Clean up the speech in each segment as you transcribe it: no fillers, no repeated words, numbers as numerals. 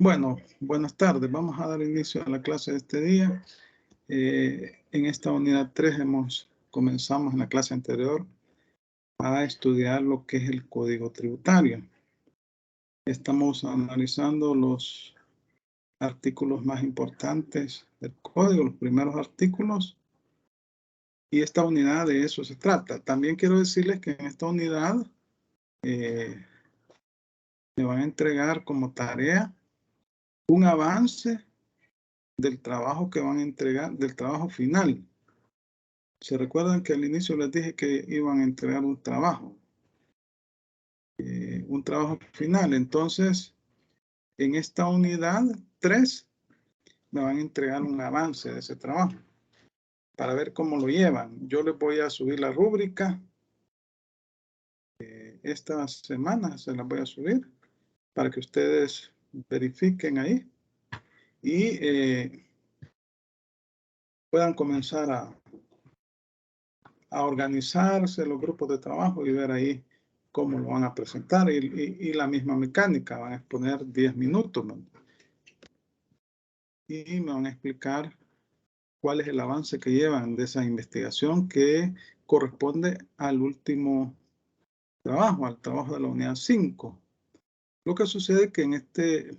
Bueno, buenas tardes. Vamos a dar inicio a la clase de este día. En esta unidad 3 comenzamos en la clase anterior a estudiar lo que es el código tributario. Estamos analizando los artículos más importantes del código, los primeros artículos, y esta unidad de eso se trata. También quiero decirles que en esta unidad me van a entregar como tarea un avance del trabajo que van a entregar, del trabajo final. Se recuerdan que al inicio les dije que iban a entregar un trabajo final. Entonces, en esta unidad 3 me van a entregar un avance de ese trabajo para ver cómo lo llevan. Yo les voy a subir la rúbrica. Esta semana se las voy a subir para que ustedes verifiquen ahí y puedan comenzar a organizarse los grupos de trabajo y ver ahí cómo lo van a presentar y la misma mecánica, van a exponer 10 minutos, ¿no? Y me van a explicar cuál es el avance que llevan de esa investigación que corresponde al último trabajo, al trabajo de la unidad 5. Lo que sucede es que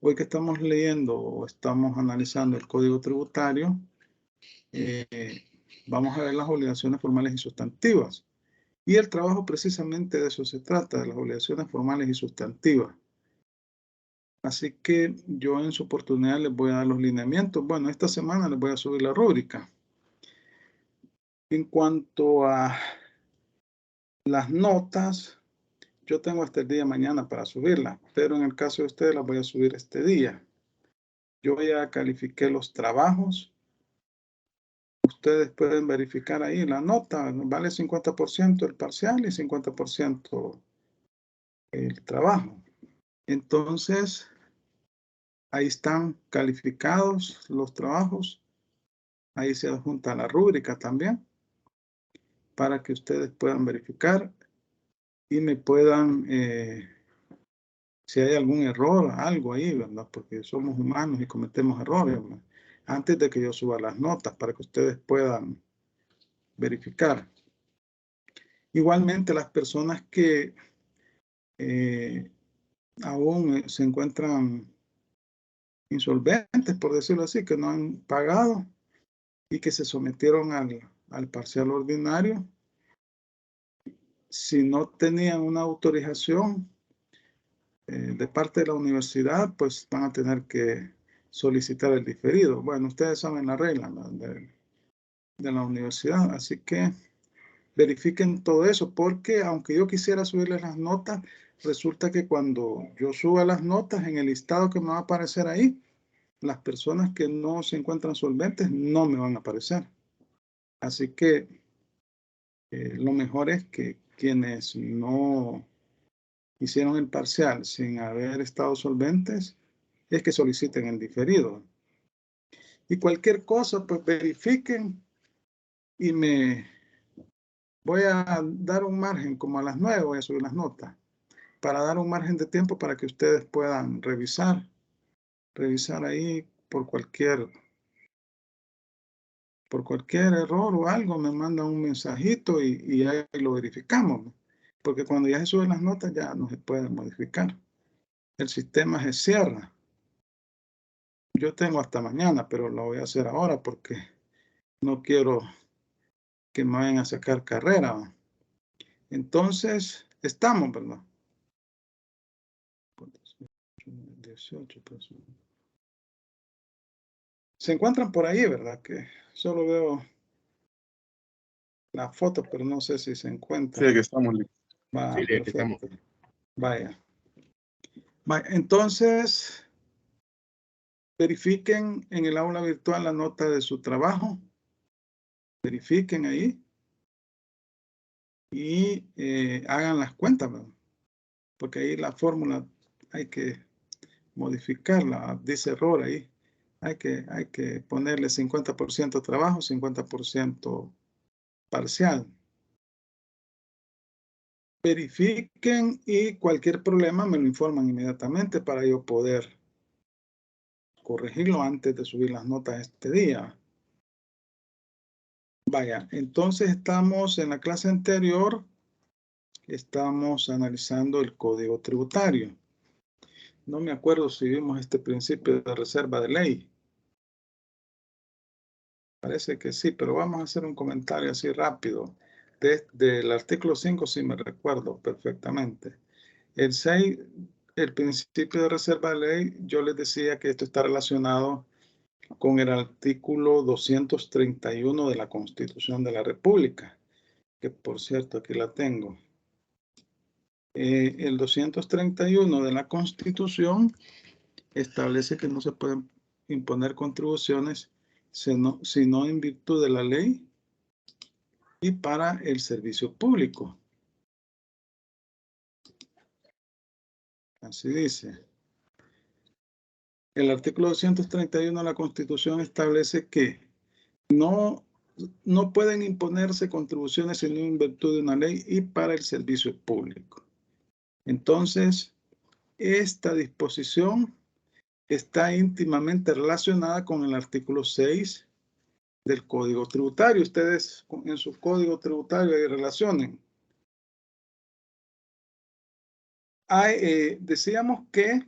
hoy que estamos leyendo o estamos analizando el Código Tributario, vamos a ver las obligaciones formales y sustantivas. Y el trabajo precisamente de eso se trata, de las obligaciones formales y sustantivas. Así que yo en su oportunidad les voy a dar los lineamientos. Bueno, esta semana les voy a subir la rúbrica. En cuanto a las notas, yo tengo hasta el día de mañana para subirlas, pero en el caso de ustedes las voy a subir este día. Yo ya califiqué los trabajos. Ustedes pueden verificar ahí la nota, vale 50% el parcial y 50% el trabajo. Entonces, ahí están calificados los trabajos. Ahí se adjunta la rúbrica también para que ustedes puedan verificar y me puedan, si hay algún error, algo ahí, ¿verdad? Porque somos humanos y cometemos errores, ¿verdad? Antes de que yo suba las notas para que ustedes puedan verificar. Igualmente, las personas que aún se encuentran insolventes, por decirlo así, que no han pagado y que se sometieron al parcial ordinario, si no tenían una autorización de parte de la universidad, pues van a tener que solicitar el diferido. Bueno, ustedes saben la regla, ¿no?, de la universidad, así que verifiquen todo eso, porque aunque yo quisiera subirles las notas, resulta que cuando yo suba las notas en el listado que me va a aparecer ahí, las personas que no se encuentran solventes no me van a aparecer. Así que lo mejor es que quienes no hicieron el parcial sin haber estado solventes, es que soliciten el diferido. Y cualquier cosa, pues verifiquen y me voy a dar un margen, como a las 9 voy a subir las notas, para dar un margen de tiempo para que ustedes puedan revisar ahí por cualquier error o algo, me mandan un mensajito y ahí lo verificamos, porque cuando ya se suben las notas ya no se puede modificar. El sistema se cierra. Yo tengo hasta mañana, pero lo voy a hacer ahora porque no quiero que me vayan a sacar carrera. Entonces, estamos, ¿verdad? 18 personas. Se encuentran por ahí, ¿verdad? Que solo veo la foto, pero no sé si se encuentran. Sí, aquí estamos. Va, Sí, aquí estamos. perfecto. Vaya. Entonces, verifiquen en el aula virtual la nota de su trabajo. Verifiquen ahí. Y hagan las cuentas, ¿verdad? Porque ahí la fórmula hay que modificarla. Dice error ahí. Hay que ponerle 50% trabajo, 50% parcial. verifiquen y cualquier problema me lo informan inmediatamente para yo poder corregirlo antes de subir las notas este día. Vaya, entonces estamos en la clase anterior, estamos analizando el Código Tributario. No me acuerdo si vimos este principio de reserva de ley. Parece que sí, pero vamos a hacer un comentario así rápido. Del artículo 5 sí me recuerdo perfectamente. El 6, el principio de reserva de ley, yo les decía que esto está relacionado con el artículo 231 de la Constitución de la República, que por cierto aquí la tengo. El 231 de la Constitución establece que no se pueden imponer contribuciones sino en virtud de la ley y para el servicio público. Así dice. El artículo 231 de la Constitución establece que no pueden imponerse contribuciones sino en virtud de una ley y para el servicio público. Entonces, esta disposición está íntimamente relacionada con el artículo 6 del Código Tributario. Ustedes en su Código Tributario relacionen. Decíamos que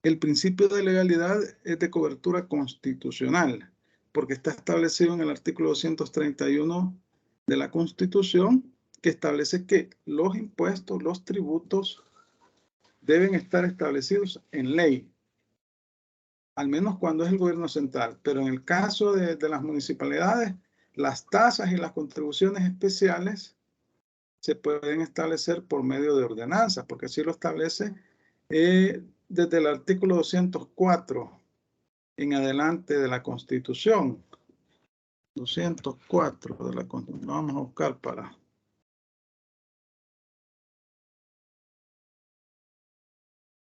el principio de legalidad es de cobertura constitucional, porque está establecido en el artículo 231 de la Constitución, que establece que los impuestos, los tributos, deben estar establecidos en ley, al menos cuando es el gobierno central. Pero en el caso de las municipalidades, las tasas y las contribuciones especiales se pueden establecer por medio de ordenanzas, porque así lo establece desde el artículo 204 en adelante de la Constitución. 204 de la Constitución. Vamos a buscar para...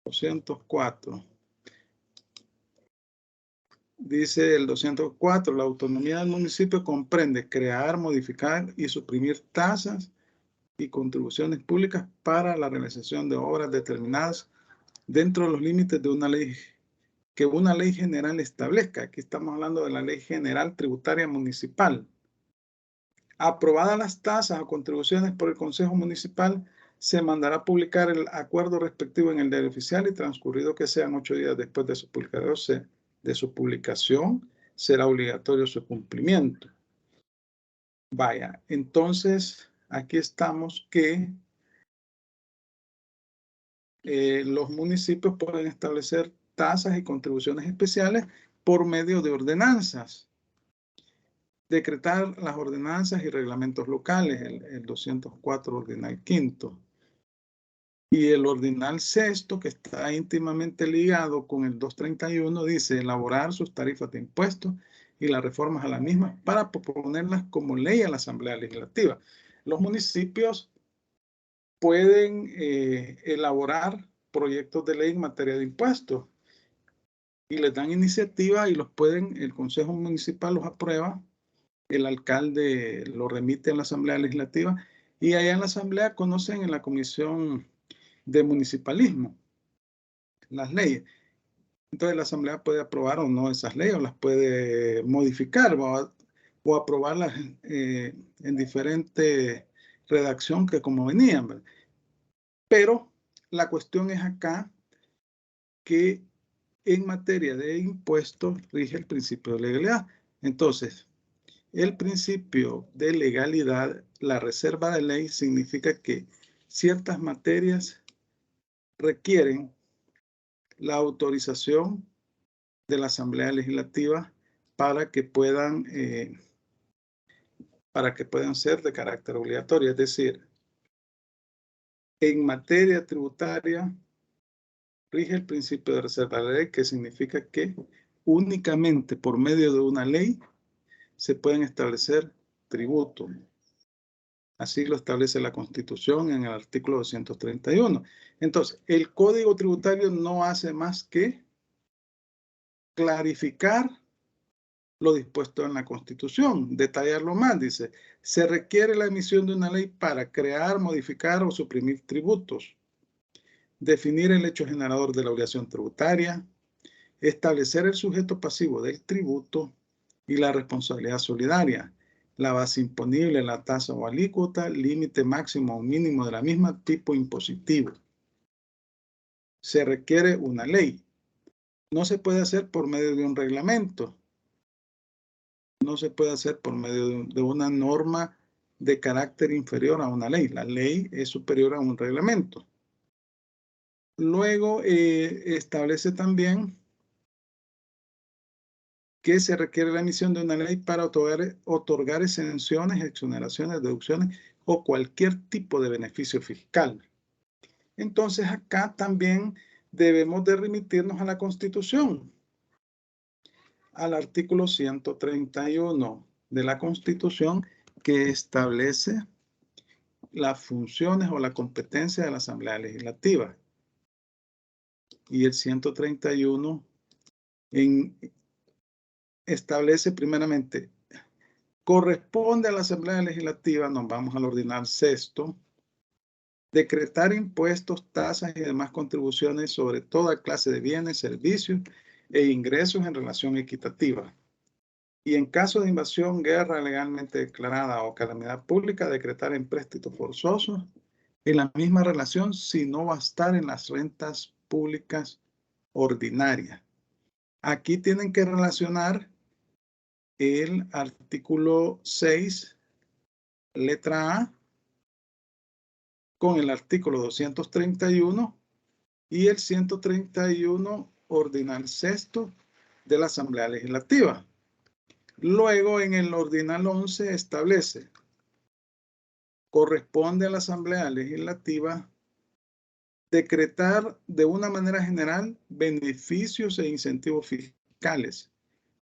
...204. Dice el 204, la autonomía del municipio comprende crear, modificar y suprimir tasas y contribuciones públicas para la realización de obras determinadas dentro de los límites de una ley que una ley general establezca. Aquí estamos hablando de la Ley General Tributaria Municipal. Aprobadas las tasas o contribuciones por el Consejo Municipal, se mandará a publicar el acuerdo respectivo en el diario oficial y transcurrido que sean 8 días después de su publicación, será obligatorio su cumplimiento. Vaya, entonces aquí estamos que los municipios pueden establecer tasas y contribuciones especiales por medio de ordenanzas. Decretar las ordenanzas y reglamentos locales, el 204 ordinal quinto. Y el ordinal sexto, que está íntimamente ligado con el 231, dice elaborar sus tarifas de impuestos y las reformas a las mismas para proponerlas como ley a la Asamblea Legislativa. Los municipios pueden elaborar proyectos de ley en materia de impuestos y les dan iniciativa y el Consejo Municipal los aprueba, el alcalde lo remite a la Asamblea Legislativa y allá en la Asamblea conocen en la Comisión de Municipalismo las leyes. Entonces la Asamblea puede aprobar o no esas leyes o las puede modificar o aprobarlas en diferente redacción que como venían, ¿verdad? Pero la cuestión es acá que en materia de impuestos rige el principio de legalidad. Entonces, el principio de legalidad, la reserva de ley, significa que ciertas materias requieren la autorización de la Asamblea Legislativa para que puedan ser de carácter obligatorio. Es decir, en materia tributaria rige el principio de reserva de la ley, que significa que únicamente por medio de una ley se pueden establecer tributos. Así lo establece la Constitución en el artículo 231. Entonces, el Código Tributario no hace más que clarificar lo dispuesto en la Constitución. Detallarlo más, dice, se requiere la emisión de una ley para crear, modificar o suprimir tributos, definir el hecho generador de la obligación tributaria, establecer el sujeto pasivo del tributo y la responsabilidad solidaria, la base imponible, la tasa o alícuota, límite máximo o mínimo de la misma, tipo impositivo. Se requiere una ley. No se puede hacer por medio de un reglamento. No se puede hacer por medio de una norma de carácter inferior a una ley. La ley es superior a un reglamento. Luego establece también que se requiere la emisión de una ley para otorgar exenciones, exoneraciones, deducciones o cualquier tipo de beneficio fiscal. Entonces acá también debemos de remitirnos a la Constitución, al artículo 131 de la Constitución, que establece las funciones o la competencia de la Asamblea Legislativa. Y el 131 establece primeramente, corresponde a la Asamblea Legislativa, nos vamos al ordinal sexto, decretar impuestos, tasas y demás contribuciones sobre toda clase de bienes, servicios e ingresos en relación equitativa. Y en caso de invasión, guerra legalmente declarada o calamidad pública, decretar empréstitos forzosos en la misma relación si no va a estar en las rentas públicas ordinarias. Aquí tienen que relacionar el artículo 6, letra A, con el artículo 231 y el 131 ordinal sexto de la Asamblea Legislativa. Luego, en el ordinal 11 establece, corresponde a la Asamblea Legislativa decretar de una manera general beneficios e incentivos fiscales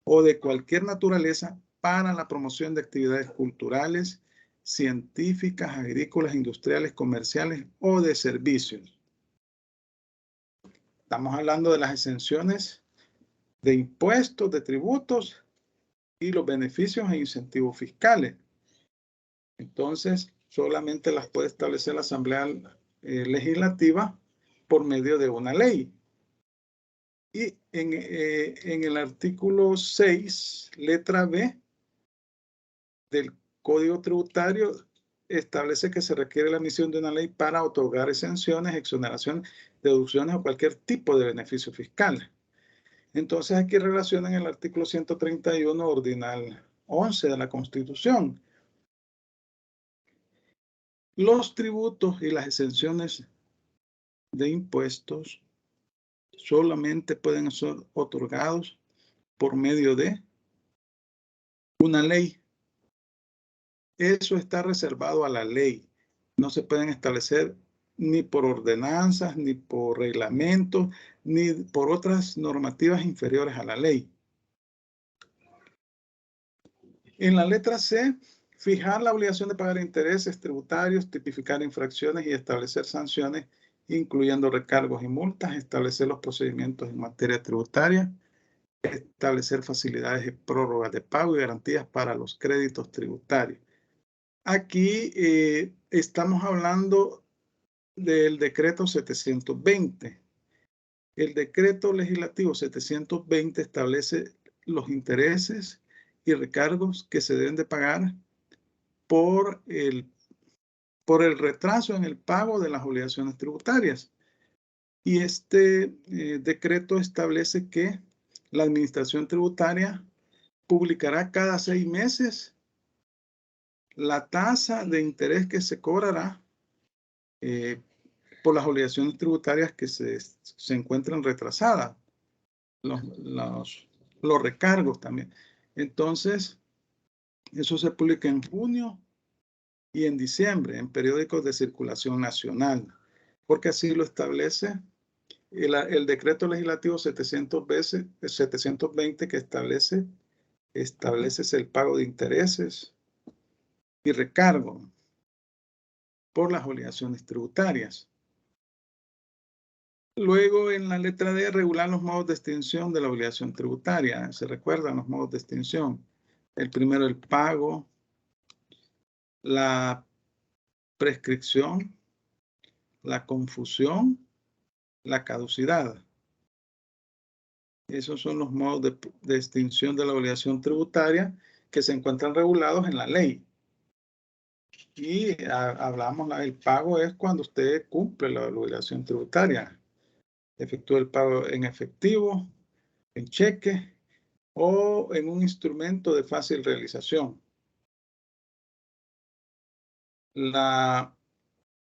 o de cualquier naturaleza para la promoción de actividades culturales, científicas, agrícolas, industriales, comerciales o de servicios. Estamos hablando de las exenciones de impuestos, de tributos y los beneficios e incentivos fiscales. Entonces, solamente las puede establecer la Asamblea Legislativa por medio de una ley. Y en el artículo 6, letra B del Código Tributario, establece que se requiere la emisión de una ley para otorgar exenciones, exoneraciones, deducciones o cualquier tipo de beneficio fiscal. Entonces aquí relacionan el artículo 131 ordinal 11 de la Constitución. Los tributos y las exenciones de impuestos solamente pueden ser otorgados por medio de una ley. Eso está reservado a la ley. No se pueden establecer ni por ordenanzas, ni por reglamentos, ni por otras normativas inferiores a la ley. En la letra C, fijar la obligación de pagar intereses tributarios, tipificar infracciones y establecer sanciones, incluyendo recargos y multas, establecer los procedimientos en materia tributaria, establecer facilidades de prórrogas de pago y garantías para los créditos tributarios. Aquí estamos hablando del decreto 720. El decreto legislativo 720 establece los intereses y recargos que se deben de pagar por el retraso en el pago de las obligaciones tributarias. Y este decreto establece que la Administración Tributaria publicará cada 6 meses la tasa de interés que se cobrará por las obligaciones tributarias que se encuentran retrasadas, los recargos también. Entonces, eso se publica en junio y en diciembre en periódicos de circulación nacional, porque así lo establece el decreto legislativo 720 que establece el pago de intereses y recargo por las obligaciones tributarias. Luego, en la letra D, regular los modos de extinción de la obligación tributaria. ¿Se recuerdan los modos de extinción? El primero, el pago, la prescripción, la confusión, la caducidad. Esos son los modos de extinción de la obligación tributaria que se encuentran regulados en la ley. Y hablamos, el pago es cuando usted cumple la obligación tributaria. Efectúa el pago en efectivo, en cheque o en un instrumento de fácil realización.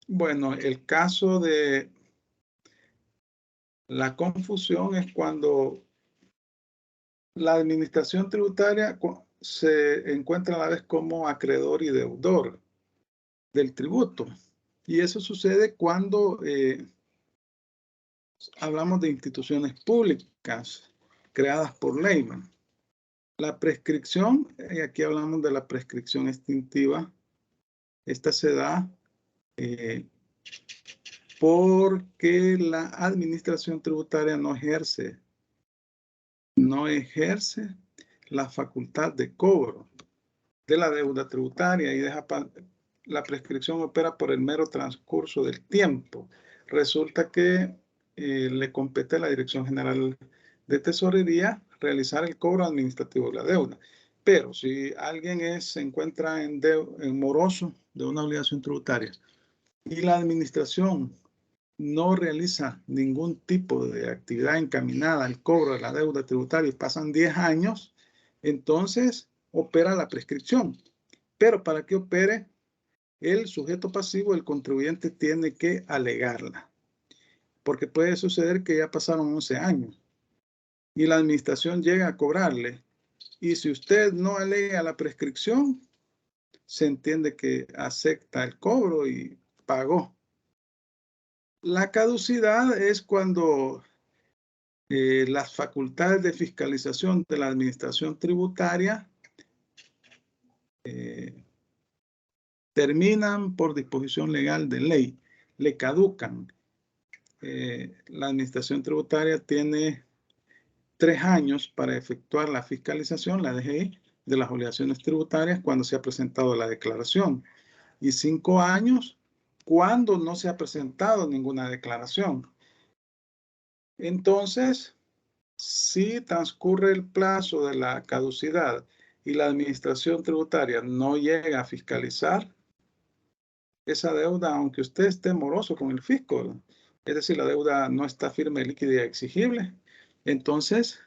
Bueno, el caso de la confusión es cuando la administración tributaria se encuentra a la vez como acreedor y deudor del tributo. Y eso sucede cuando hablamos de instituciones públicas creadas por ley. La prescripción, aquí hablamos de la prescripción extintiva. Esta se da porque la administración tributaria no ejerce la facultad de cobro de la deuda tributaria y la prescripción opera por el mero transcurso del tiempo. Resulta que le compete a la Dirección General de Tesorería realizar el cobro administrativo de la deuda. Pero si alguien se encuentra en moroso de una obligación tributaria y la administración no realiza ningún tipo de actividad encaminada al cobro de la deuda tributaria y pasan 10 años, entonces opera la prescripción. Pero para que opere, el sujeto pasivo, el contribuyente, tiene que alegarla. Porque puede suceder que ya pasaron 11 años y la administración llega a cobrarle. Y si usted no alega la prescripción, se entiende que acepta el cobro y pagó. La caducidad es cuando las facultades de fiscalización de la administración tributaria terminan por disposición legal de ley, le caducan. La administración tributaria tiene 3 años para efectuar la fiscalización, la DGI, de las obligaciones tributarias cuando se ha presentado la declaración y 5 años cuando no se ha presentado ninguna declaración. Entonces, si transcurre el plazo de la caducidad y la administración tributaria no llega a fiscalizar esa deuda, aunque usted esté moroso con el fisco, es decir, la deuda no está firme, líquida y exigible, entonces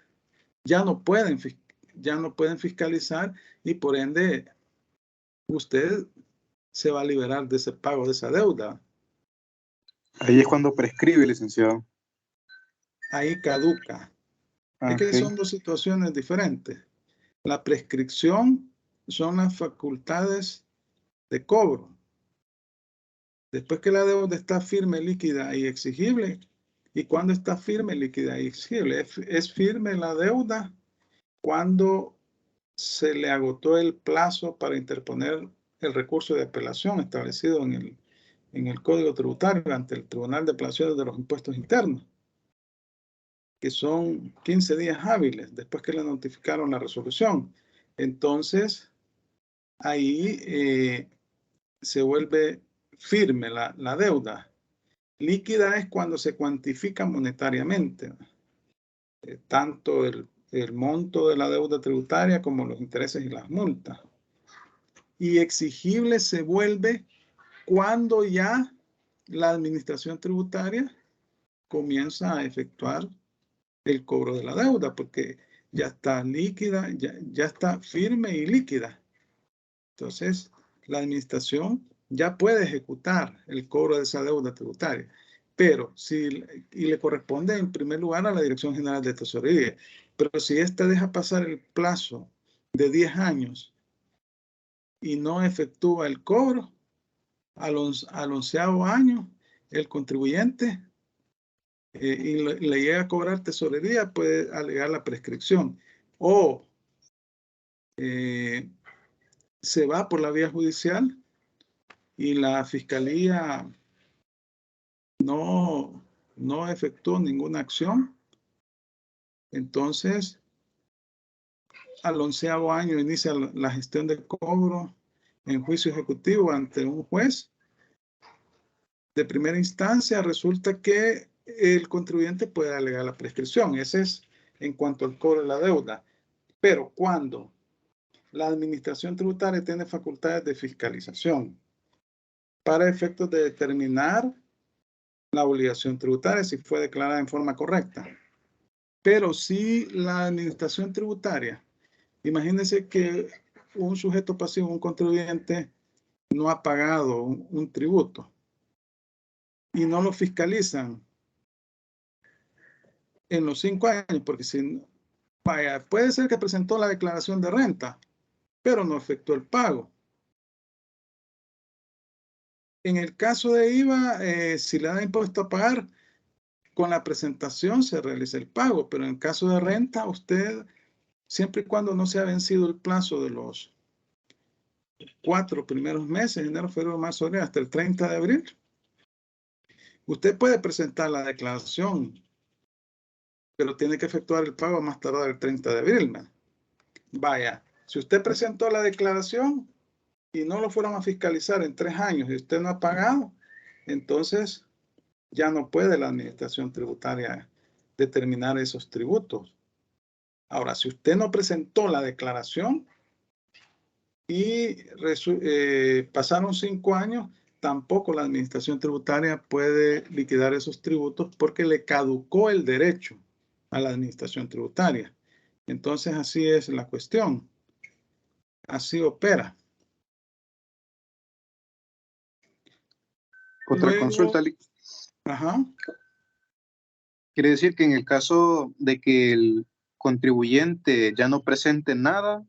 ya no pueden fiscalizar y por ende usted se va a liberar de ese pago de esa deuda. Ahí es cuando prescribe, licenciado. Ahí caduca. Es que son dos situaciones diferentes. La prescripción son las facultades de cobro. Después que la deuda está firme, líquida y exigible. ¿Y cuándo está firme, líquida y exigible? Es firme la deuda cuando se le agotó el plazo para interponer el recurso de apelación establecido en el Código Tributario ante el Tribunal de Apelaciones de los Impuestos Internos, que son 15 días hábiles después que le notificaron la resolución. Entonces, ahí se vuelve firme la deuda. Líquida es cuando se cuantifica monetariamente, tanto el monto de la deuda tributaria como los intereses y las multas. Y exigible se vuelve cuando ya la administración tributaria comienza a efectuar el cobro de la deuda, porque ya está líquida, ya está firme y líquida. Entonces, la administración ya puede ejecutar el cobro de esa deuda tributaria, pero y le corresponde en primer lugar a la Dirección General de Tesorería, pero si ésta deja pasar el plazo de 10 años y no efectúa el cobro, al 11º año, el contribuyente y le llega a cobrar tesorería, puede alegar la prescripción o se va por la vía judicial y la fiscalía no no efectuó ninguna acción, entonces al 11º año inicia la gestión de cobro en juicio ejecutivo ante un juez de primera instancia. Resulta que el contribuyente puede alegar la prescripción. Ese es en cuanto al cobro de la deuda. Pero cuando la administración tributaria tiene facultades de fiscalización para efectos de determinar la obligación tributaria si fue declarada en forma correcta. Pero si la administración tributaria, imagínense que un sujeto pasivo, un contribuyente, no ha pagado un tributo y no lo fiscalizan en los 5 años, porque si vaya, puede ser que presentó la declaración de renta, pero no efectuó el pago. En el caso de IVA, si le da impuesto a pagar, con la presentación se realiza el pago, pero en el caso de renta, usted, siempre y cuando no se ha vencido el plazo de los 4 primeros meses, enero, febrero, marzo, abril, hasta el 30 de abril, usted puede presentar la declaración, pero tiene que efectuar el pago más tardar el 30 de abril, ¿no? Vaya, si usted presentó la declaración y no lo fueron a fiscalizar en 3 años y usted no ha pagado, entonces ya no puede la administración tributaria determinar esos tributos. Ahora, si usted no presentó la declaración y pasaron 5 años, tampoco la administración tributaria puede liquidar esos tributos porque le caducó el derecho a la administración tributaria. Entonces, así es la cuestión. Así opera. Otra Luego, consulta. ajá. Quiere decir que en el caso de que el contribuyente ya no presente nada,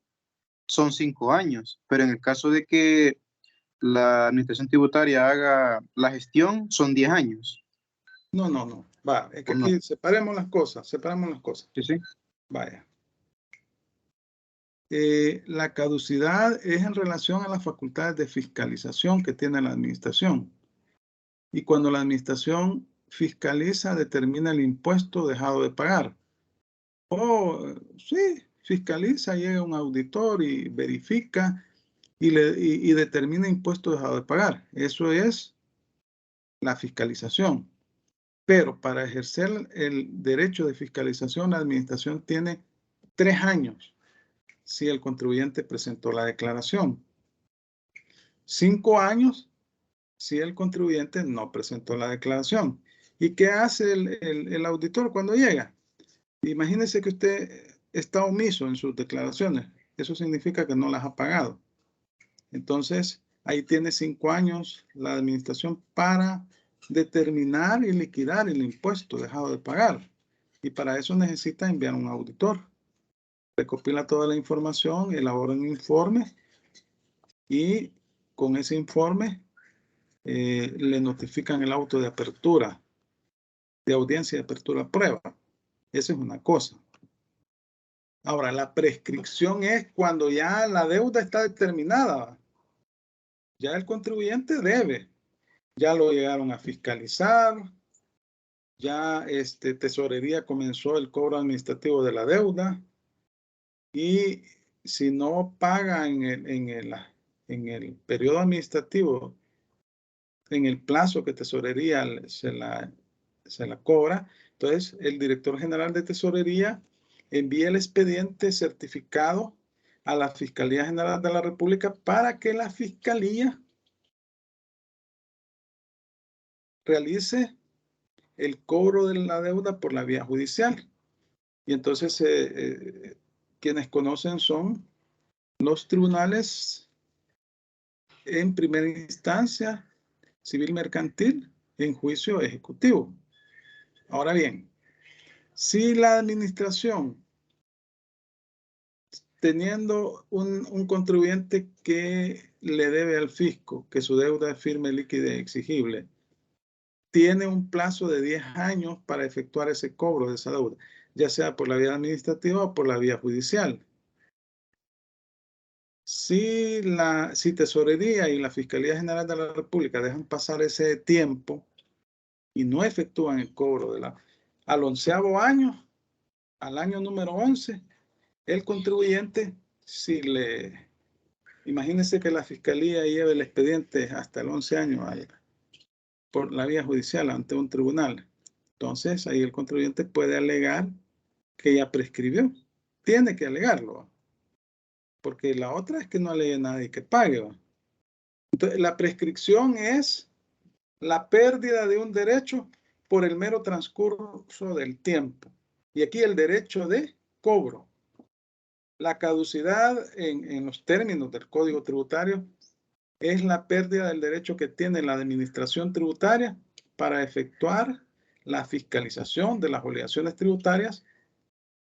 son 5 años, pero en el caso de que la administración tributaria haga la gestión, son 10 años. No, no, no. Va, es que ¿O no? aquí separemos las cosas, Sí, sí. Vaya. La caducidad es en relación a las facultades de fiscalización que tiene la administración. Y cuando la administración fiscaliza, determina el impuesto dejado de pagar. O sí, fiscaliza, llega un auditor y verifica y determina impuesto dejado de pagar. Eso es la fiscalización. Pero para ejercer el derecho de fiscalización, la administración tiene 3 años si el contribuyente presentó la declaración. 5 años si el contribuyente no presentó la declaración. ¿Y qué hace el auditor cuando llega? Imagínese que usted está omiso en sus declaraciones. Eso significa que no las ha pagado. Entonces, ahí tiene 5 años la administración para determinar y liquidar el impuesto dejado de pagar. Y para eso necesita enviar un auditor. Recopila toda la información, elabora un informe y con ese informe le notifican el auto de apertura, de audiencia de apertura a prueba. Esa es una cosa. Ahora, la prescripción es cuando ya la deuda está determinada. Ya el contribuyente debe. Ya lo llegaron a fiscalizar. Ya Tesorería comenzó el cobro administrativo de la deuda. Y si no paga en el periodo administrativo, en el plazo que Tesorería se la cobra, entonces el director general de Tesorería envía el expediente certificado a la Fiscalía General de la República para que la Fiscalía realice el cobro de la deuda por la vía judicial. Y entonces quienes conocen son los tribunales en primera instancia, civil mercantil, en juicio ejecutivo. Ahora bien, si la administración, teniendo un contribuyente que le debe al fisco, que su deuda es firme, líquida y exigible, tiene un plazo de 10 años para efectuar ese cobro de esa deuda, ya sea por la vía administrativa o por la vía judicial. Si Tesorería y la Fiscalía General de la República dejan pasar ese tiempo, y no efectúan el cobro al 11º año, al año número 11, el contribuyente, imagínense que la fiscalía lleve el expediente hasta el 11 años por la vía judicial ante un tribunal. Entonces, ahí el contribuyente puede alegar que ya prescribió. Tiene que alegarlo, porque la otra es que no alegue nadie que pague. Entonces, la prescripción es la pérdida de un derecho por el mero transcurso del tiempo. Y aquí el derecho de cobro. La caducidad en los términos del Código Tributario es la pérdida del derecho que tiene la administración tributaria para efectuar la fiscalización de las obligaciones tributarias,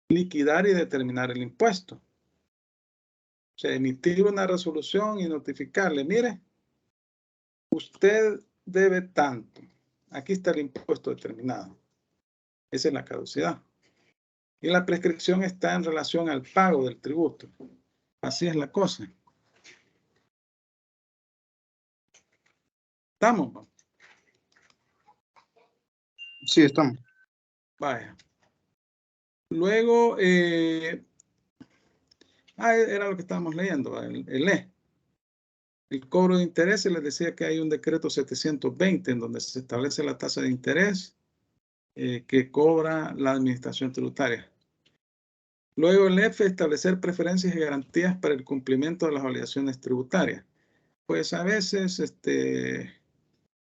liquidar y determinar el impuesto. O sea, emitir una resolución y notificarle, mire, usted debe tanto. Aquí está el impuesto determinado. Esa es la caducidad. Y la prescripción está en relación al pago del tributo. Así es la cosa. ¿Estamos? Sí, estamos. Vaya. Luego, era lo que estábamos leyendo, el E. El cobro de intereses, les decía que hay un decreto 720 en donde se establece la tasa de interés que cobra la administración tributaria. Luego el F, establecer preferencias y garantías para el cumplimiento de las obligaciones tributarias. Pues a veces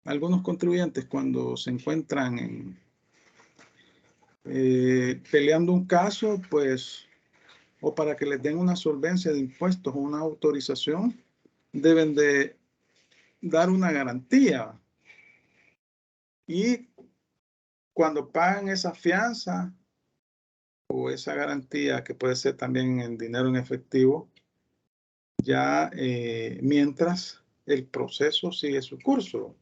algunos contribuyentes cuando se encuentran peleando un caso, pues, o para que les den una solvencia de impuestos o una autorización, deben de dar una garantía. Y cuando pagan esa fianza o esa garantía, que puede ser también en dinero en efectivo, ya mientras el proceso sigue su curso.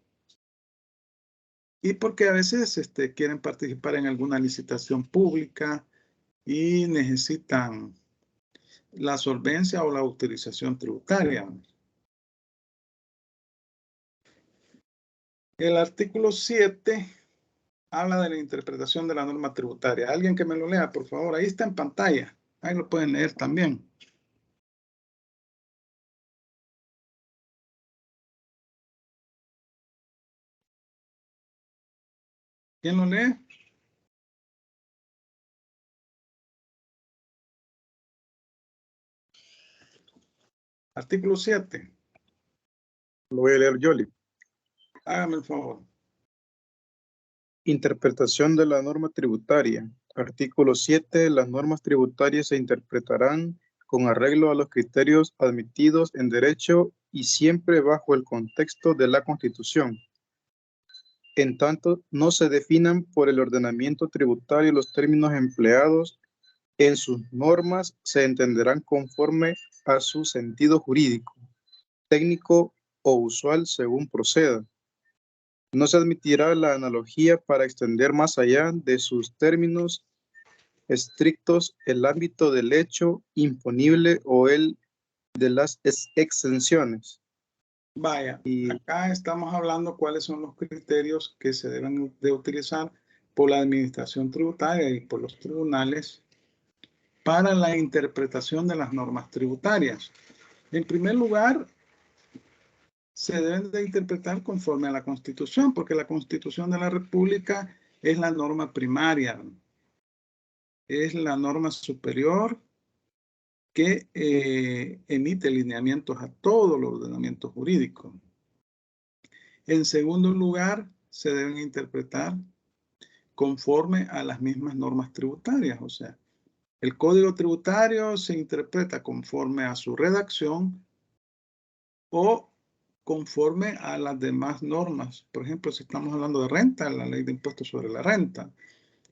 Y porque a veces quieren participar en alguna licitación pública y necesitan la solvencia o la autorización tributaria. El artículo 7 habla de la interpretación de la norma tributaria. Alguien que me lo lea, por favor. Ahí está en pantalla. Ahí lo pueden leer también. ¿Quién lo lee? Artículo 7. Lo voy a leer yo. Hágame el favor. Interpretación de la norma tributaria. Artículo 7. Las normas tributarias se interpretarán con arreglo a los criterios admitidos en derecho y siempre bajo el contexto de la Constitución. En tanto, no se definan por el ordenamiento tributario los términos empleados en sus normas, se entenderán conforme a su sentido jurídico, técnico o usual según proceda. No se admitirá la analogía para extender más allá de sus términos estrictos el ámbito del hecho imponible o el de las exenciones. Vaya, acá estamos hablando cuáles son los criterios que se deben de utilizar por la administración tributaria y por los tribunales para la interpretación de las normas tributarias. En primer lugar, se deben de interpretar conforme a la Constitución, porque la Constitución de la República es la norma primaria, es la norma superior que emite lineamientos a todo el ordenamiento jurídico. En segundo lugar, se deben interpretar conforme a las mismas normas tributarias. O sea, el Código Tributario se interpreta conforme a su redacción o conforme a las demás normas. Por ejemplo, si estamos hablando de renta, la Ley de Impuestos sobre la Renta,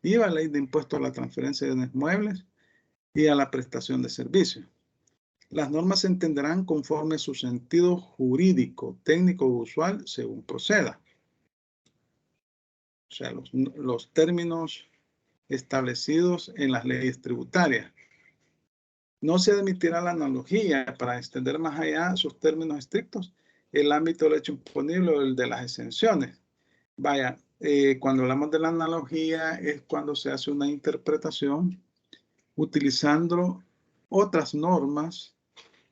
IVA, Ley de Impuestos a la Transferencia de Bienes Muebles y a la prestación de servicios. Las normas se entenderán conforme a su sentido jurídico, técnico o usual, según proceda. O sea, los términos establecidos en las leyes tributarias. No se admitirá la analogía para extender más allá sus términos estrictos, el ámbito del hecho imponible o el de las exenciones. Vaya, cuando hablamos de la analogía es cuando se hace una interpretación utilizando otras normas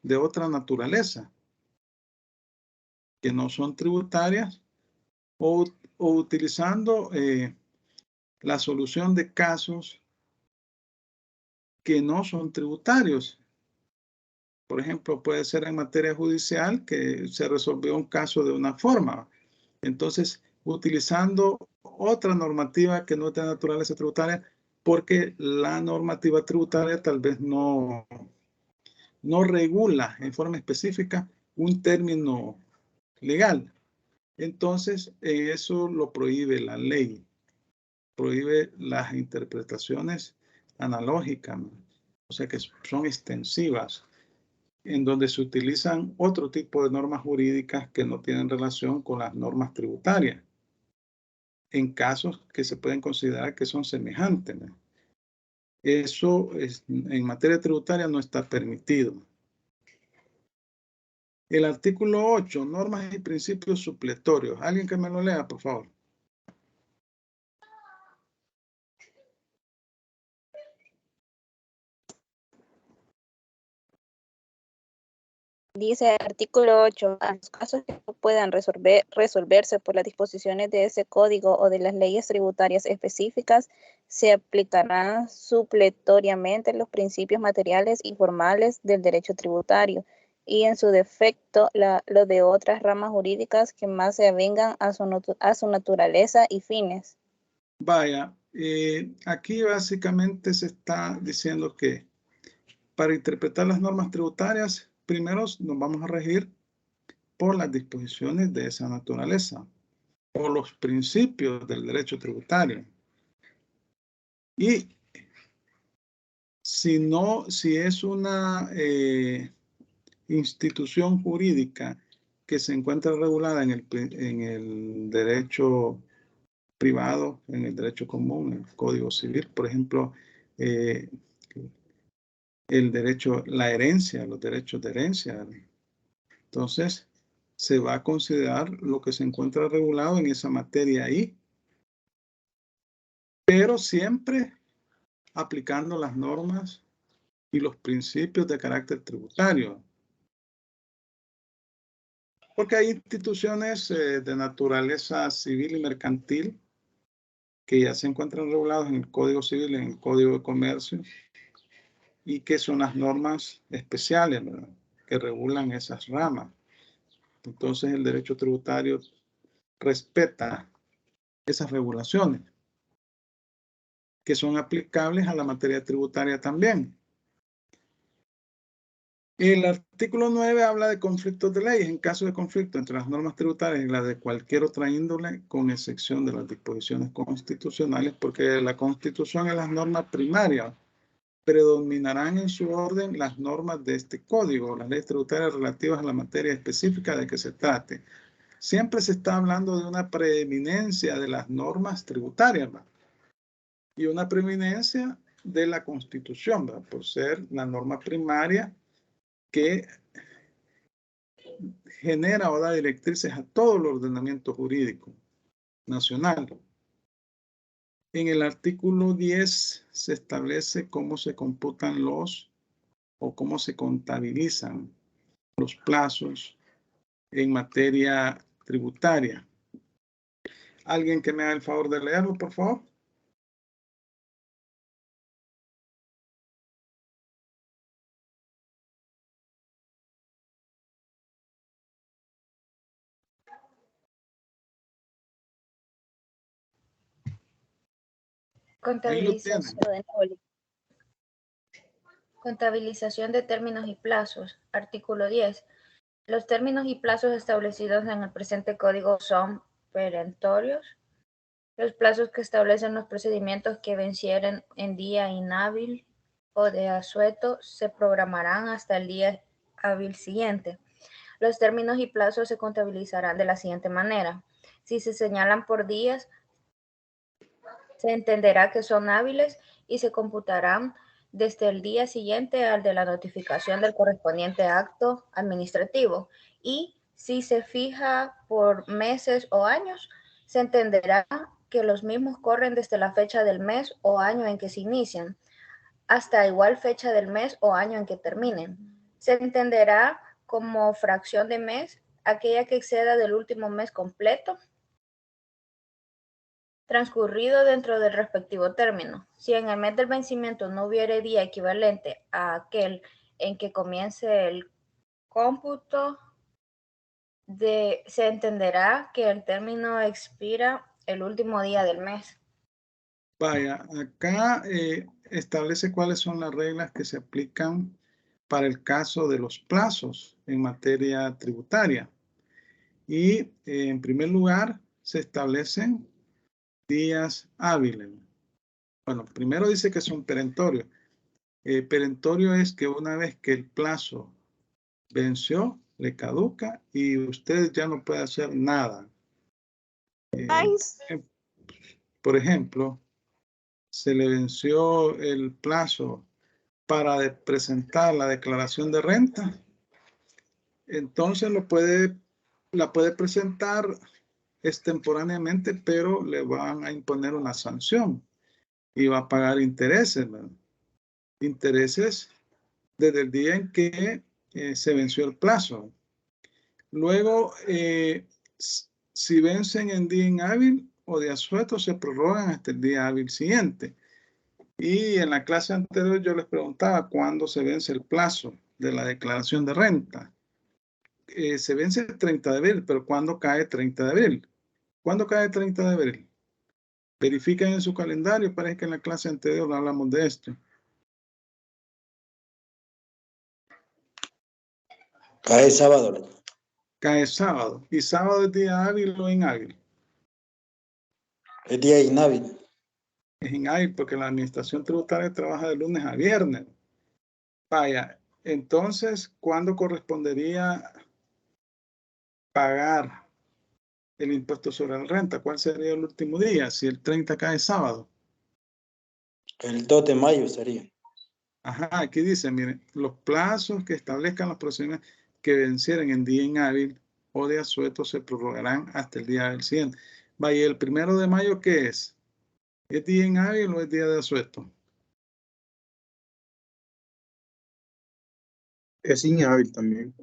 de otra naturaleza que no son tributarias o utilizando la solución de casos que no son tributarios. Por ejemplo, puede ser en materia judicial que se resolvió un caso de una forma. Entonces, utilizando otra normativa que no es de naturaleza tributaria, porque la normativa tributaria tal vez no regula en forma específica un término legal. Entonces, eso lo prohíbe la ley, prohíbe las interpretaciones analógicas, ¿no? O sea que son extensivas, en donde se utilizan otro tipo de normas jurídicas que no tienen relación con las normas tributarias, en casos que se pueden considerar que son semejantes, ¿no? Eso en materia tributaria no está permitido. El artículo 8, normas y principios supletorios. ¿Alguien que me lo lea, por favor? Dice el artículo 8, a los casos que no puedan resolverse por las disposiciones de ese código o de las leyes tributarias específicas, se aplicarán supletoriamente los principios materiales y formales del derecho tributario y en su defecto los de otras ramas jurídicas que más se avengan a su naturaleza y fines. Vaya, aquí básicamente se está diciendo que para interpretar las normas tributarias, primero nos vamos a regir por las disposiciones de esa naturaleza o los principios del derecho tributario. Y si es una institución jurídica que se encuentra regulada en el derecho privado, en el derecho común, en el Código Civil, por ejemplo, el derecho, la herencia, los derechos de herencia. Entonces, se va a considerar lo que se encuentra regulado en esa materia ahí, pero siempre aplicando las normas y los principios de carácter tributario. Porque hay instituciones de naturaleza civil y mercantil que ya se encuentran regulados en el Código Civil, en el Código de Comercio, y que son las normas especiales, ¿verdad?, que regulan esas ramas. Entonces, el derecho tributario respeta esas regulaciones que son aplicables a la materia tributaria también. El artículo 9 habla de conflictos de leyes. En caso de conflicto entre las normas tributarias y las de cualquier otra índole, con excepción de las disposiciones constitucionales, porque la Constitución es las normas primarias, predominarán en su orden las normas de este código, las leyes tributarias relativas a la materia específica de que se trate. Siempre se está hablando de una preeminencia de las normas tributarias, ¿verdad?, y una preeminencia de la Constitución, ¿verdad?, por ser la norma primaria que genera o da directrices a todo el ordenamiento jurídico nacional. En el artículo 10 se establece cómo se computan o cómo se contabilizan los plazos en materia tributaria. ¿Alguien que me haga el favor de leerlo, por favor? Ahí lo tienen. Contabilización de términos y plazos. Artículo 10. Los términos y plazos establecidos en el presente código son perentorios. Los plazos que establecen los procedimientos que vencieren en día inhábil o de asueto se programarán hasta el día hábil siguiente. Los términos y plazos se contabilizarán de la siguiente manera. Si se señalan por días, se entenderá que son hábiles y se computarán desde el día siguiente al de la notificación del correspondiente acto administrativo. Y si se fija por meses o años, se entenderá que los mismos corren desde la fecha del mes o año en que se inician hasta igual fecha del mes o año en que terminen. Se entenderá como fracción de mes aquella que exceda del último mes completo transcurrido dentro del respectivo término. Si en el mes del vencimiento no hubiere día equivalente a aquel en que comience el cómputo, se entenderá que el término expira el último día del mes. Vaya, acá establece cuáles son las reglas que se aplican para el caso de los plazos en materia tributaria. Y en primer lugar, se establecen días hábiles. Bueno, primero dice que son perentorios. Perentorio es que una vez que el plazo venció, le caduca y usted ya no puede hacer nada. Por ejemplo, se le venció el plazo para presentar la declaración de renta, entonces la puede presentar extemporáneamente, pero le van a imponer una sanción y va a pagar intereses, ¿verdad? Intereses desde el día en que se venció el plazo. Luego, si vencen en día inhábil o de asueto, se prorrogan hasta el día hábil siguiente. Y en la clase anterior yo les preguntaba cuándo se vence el plazo de la declaración de renta. Se vence el 30 de abril, pero ¿cuándo cae 30 de abril? ¿Cuándo cae 30 de abril? Verifiquen en su calendario, parece que en la clase anterior hablamos de esto. Cae sábado. Cae sábado. ¿Y sábado es día hábil o inhábil? Es día inhábil. Es inhábil porque la administración tributaria trabaja de lunes a viernes. Vaya, entonces, ¿cuándo correspondería pagar el impuesto sobre la renta? ¿Cuál sería el último día si el 30 cae sábado? El 2 de mayo sería. Ajá, aquí dice, miren, los plazos que establezcan los procedimientos que vencieren en día inhábil o de asueto se prorrogarán hasta el día del siguiente. Vaya, ¿el 1 de mayo qué es? ¿Es día inhábil o es día de asueto? Es inhábil también.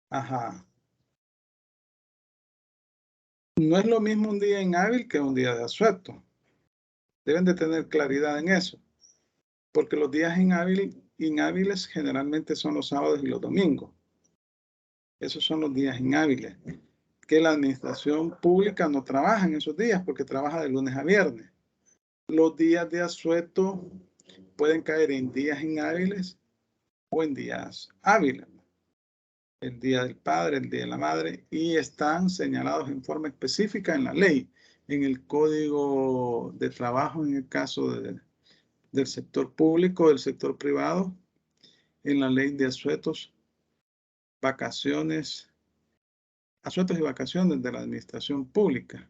Ajá. No es lo mismo un día inhábil que un día de asueto. Deben de tener claridad en eso, porque los días inhábiles generalmente son los sábados y los domingos. Esos son los días inhábiles, que la administración pública no trabaja en esos días porque trabaja de lunes a viernes. Los días de asueto pueden caer en días inhábiles o en días hábiles. El día del padre, el día de la madre, y están señalados en forma específica en la ley, en el Código de Trabajo, en el caso del sector público, del sector privado, en la ley de asuetos, vacaciones, asuetos y vacaciones de la administración pública.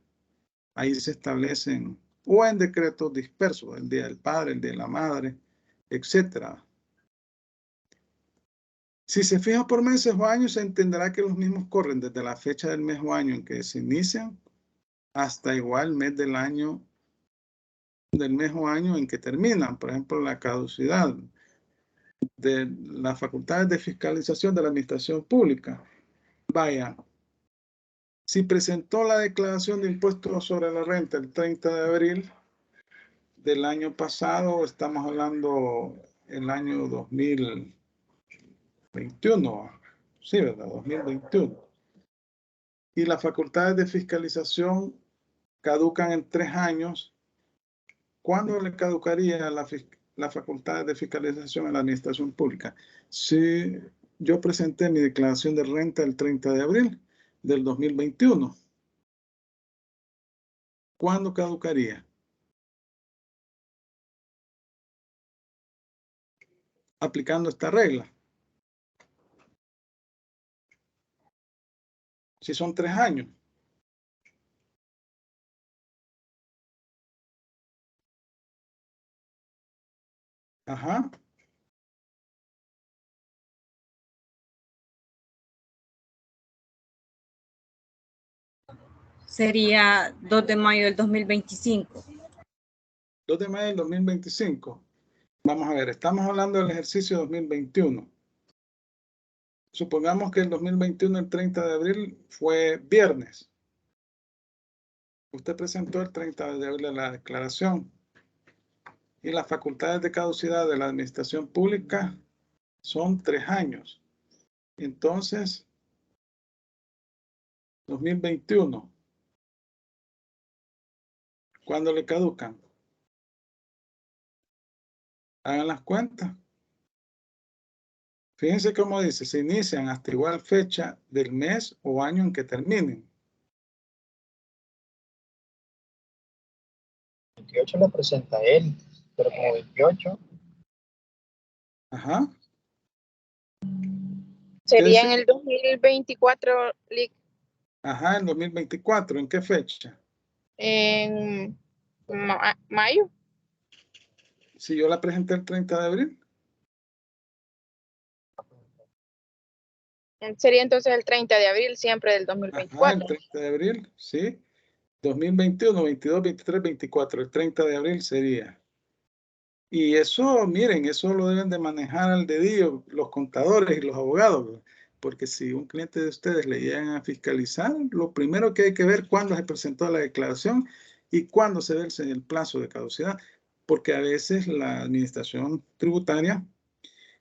Ahí se establecen, o en decretos dispersos, el día del padre, el día de la madre, etcétera. Si se fija por meses o años, se entenderá que los mismos corren desde la fecha del mes o año en que se inician hasta igual mes del año, del mes o año en que terminan. Por ejemplo, la caducidad de las facultades de fiscalización de la administración pública. Vaya, si presentó la declaración de impuestos sobre la renta el 30 de abril del año pasado, estamos hablando el año 2021, sí, ¿verdad? 2021. Y las facultades de fiscalización caducan en 3 años. ¿Cuándo le caducaría la facultad de fiscalización a la administración pública? Si yo presenté mi declaración de renta el 30 de abril del 2021, ¿cuándo caducaría? Aplicando esta regla. Si son 3 años. Ajá. Sería 2 de mayo del 2025. 2 de mayo del 2025. Vamos a ver, estamos hablando del ejercicio 2021. Supongamos que el 2021, el 30 de abril, fue viernes. Usted presentó el 30 de abril la declaración. Y las facultades de caducidad de la administración pública son 3 años. Entonces, 2021, ¿cuándo le caducan? Hagan las cuentas. Fíjense cómo dice, se inician hasta igual fecha del mes o año en que terminen. 28 lo presenta él, pero como 28. Ajá. Sería en el 2024, Ajá, en 2024. ¿En qué fecha? en mayo. Si yo la presenté el 30 de abril. Sería entonces el 30 de abril siempre del Ajá, 2024. el 30 de abril, sí. 2021, 22, 23, 24. El 30 de abril sería. Y eso, miren, eso lo deben de manejar al dedillo los contadores y los abogados, porque si un cliente de ustedes le llegan a fiscalizar, lo primero que hay que ver cuándo se presentó la declaración y cuándo se vence el plazo de caducidad, porque a veces la administración tributaria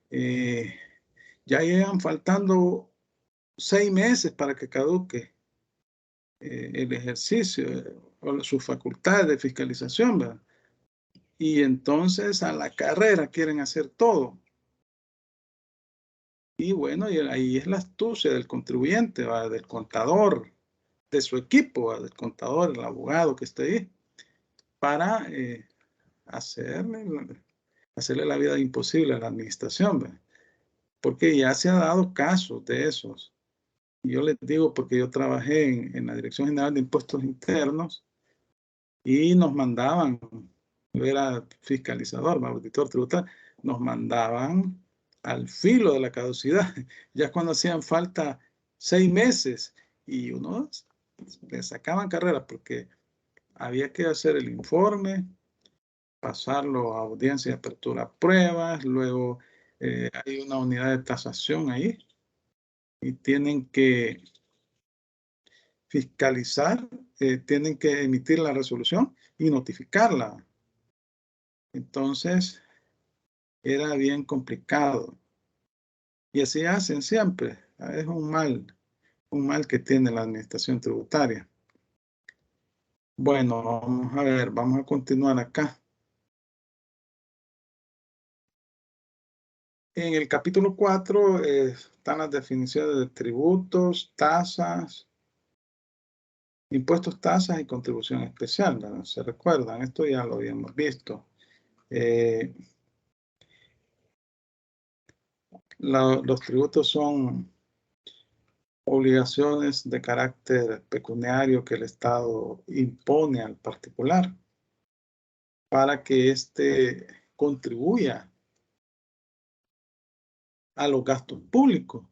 ya llegan faltando 6 meses para que caduque el ejercicio o sus facultades de fiscalización, ¿verdad? Y entonces a la carrera quieren hacer todo. Y bueno, y ahí es la astucia del contribuyente, ¿va? Del contador, de su equipo, ¿va? Del contador, el abogado que esté ahí, para hacerle la vida imposible a la administración, ¿va? Porque ya se ha dado casos de esos. Y yo les digo porque yo trabajé en la Dirección General de Impuestos Internos y nos mandaban, yo era fiscalizador, auditor tributario, nos mandaban al filo de la caducidad, ya cuando hacían falta 6 meses y uno le sacaban carrera porque había que hacer el informe, pasarlo a audiencia de apertura a pruebas, luego hay una unidad de tasación ahí y tienen que fiscalizar, tienen que emitir la resolución y notificarla. Entonces, era bien complicado. Y así hacen siempre. Es un mal que tiene la administración tributaria. Bueno, vamos a ver, vamos a continuar acá. En el capítulo 4 están las definiciones de tributos, tasas, impuestos, tasas y contribución especial, ¿no? ¿Se recuerdan? Esto ya lo habíamos visto. Los tributos son obligaciones de carácter pecuniario que el Estado impone al particular para que éste contribuya a los gastos públicos,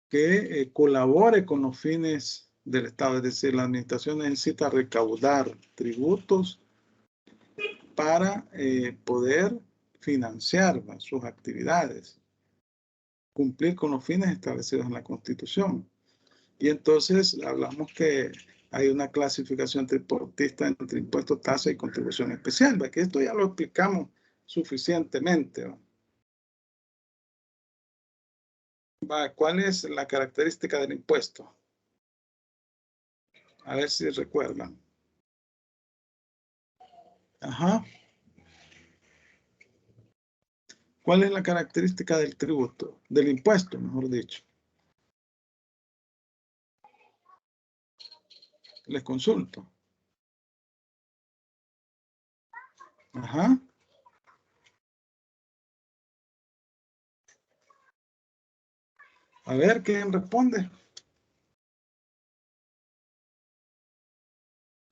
que colabore con los fines del Estado. Es decir, la administración necesita recaudar tributos para poder financiar sus actividades, cumplir con los fines establecidos en la Constitución. Y entonces hablamos que hay una clasificación tripartita entre impuestos, tasa y contribución especial, ¿va? Que esto ya lo explicamos suficientemente, ¿va? ¿Cuál es la característica del impuesto? A ver si recuerdan. Ajá. ¿Cuál es la característica del tributo? Del impuesto, mejor dicho. Les consulto. Ajá. A ver, ¿quién responde?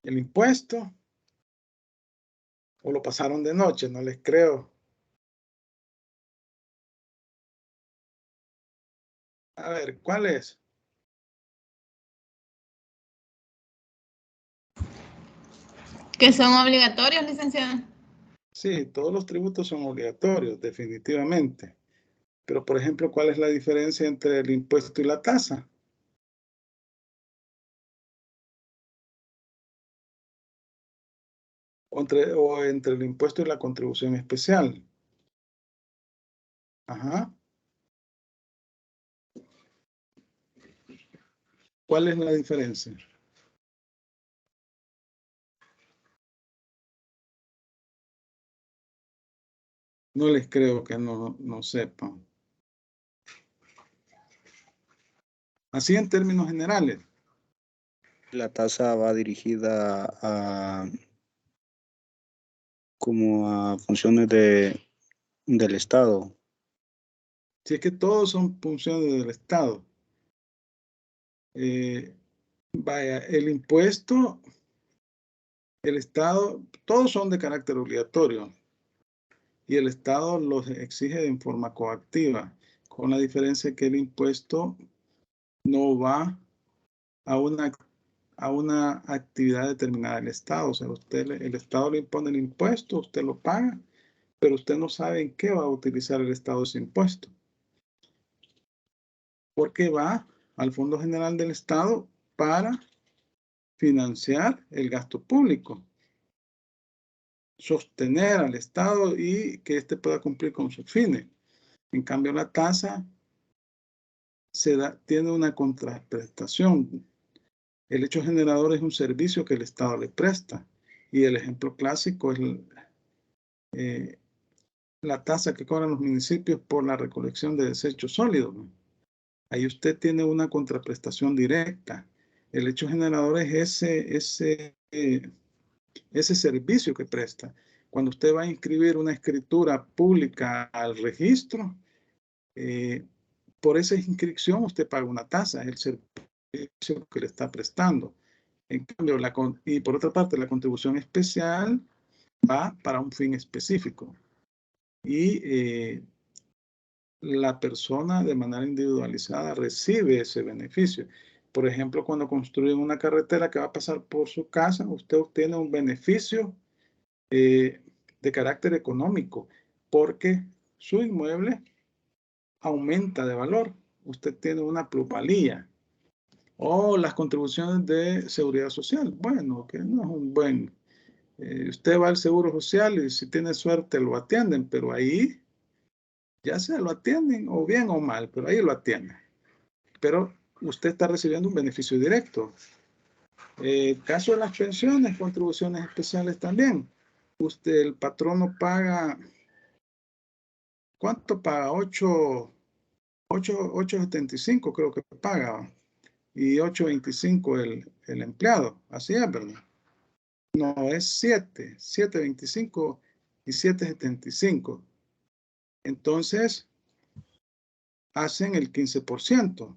¿El impuesto? ¿O lo pasaron de noche? No les creo. A ver, ¿cuál es? ¿Que son obligatorios, licenciada? Sí, todos los tributos son obligatorios, definitivamente. Pero, por ejemplo, ¿cuál es la diferencia entre el impuesto y la tasa? O entre el impuesto y la contribución especial. Ajá. ¿Cuál es la diferencia? No les creo que no sepan. Así en términos generales. La tasa va dirigida como a funciones del Estado. Si es que todos son funciones del Estado. Vaya, el impuesto, el Estado, todos son de carácter obligatorio. Y el Estado los exige en forma coactiva, con la diferencia que el impuesto no va a una actividad determinada del Estado. O sea, el Estado le impone el impuesto, usted lo paga, pero usted no sabe en qué va a utilizar el Estado ese impuesto. Porque va al Fondo General del Estado para financiar el gasto público, sostener al Estado y que éste pueda cumplir con sus fines. En cambio, la tasa tiene una contraprestación. El hecho generador es un servicio que el Estado le presta. Y el ejemplo clásico es la tasa que cobran los municipios por la recolección de desechos sólidos, ¿no? Ahí usted tiene una contraprestación directa. El hecho generador es ese servicio que presta. Cuando usted va a inscribir una escritura pública al registro, por esa inscripción usted paga una tasa, es el servicio que le está prestando. En cambio, y por otra parte, la contribución especial va para un fin específico. Y la persona de manera individualizada recibe ese beneficio. Por ejemplo, cuando construyen una carretera que va a pasar por su casa, usted obtiene un beneficio de carácter económico, porque su inmueble aumenta de valor. Usted tiene una plusvalía. O las contribuciones de seguridad social. Bueno, que no es un buen... usted va al Seguro Social y si tiene suerte lo atienden, pero ahí ya sea lo atienden o bien o mal, pero ahí lo atienden. Pero usted está recibiendo un beneficio directo. Caso de las pensiones, contribuciones especiales también. El patrono paga, ¿cuánto paga? 8.75 creo que paga. Y 8.25 el empleado. Así es, ¿verdad? No, es 7.25 y 7.75. Entonces, hacen el 15%.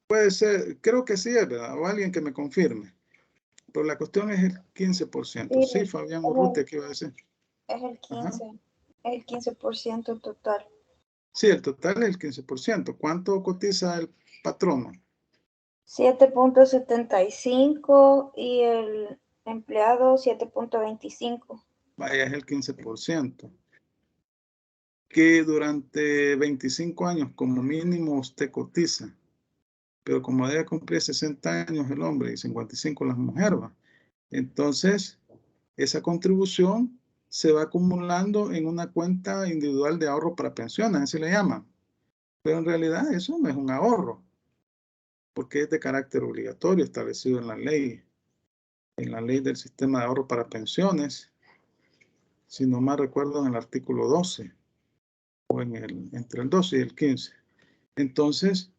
Puede ser, creo que sí es, ¿verdad? O alguien que me confirme. Pero la cuestión es el 15%. Sí, Fabián Urrutia, ¿qué iba a decir? Es el 15, Ajá. es el 15% total. Sí, el total es el 15%. ¿Cuánto cotiza el patrono? 7.75 y el empleado 7.25. Vaya, es el 15%. Que durante 25 años como mínimo usted cotiza. Pero como debe cumplir 60 años el hombre y 55 las mujeres, entonces esa contribución se va acumulando en una cuenta individual de ahorro para pensiones, así le llaman. Pero en realidad eso no es un ahorro, porque es de carácter obligatorio establecido en la ley del sistema de ahorro para pensiones, si no mal recuerdo en el artículo 12, o entre el 12 y el 15. Entonces,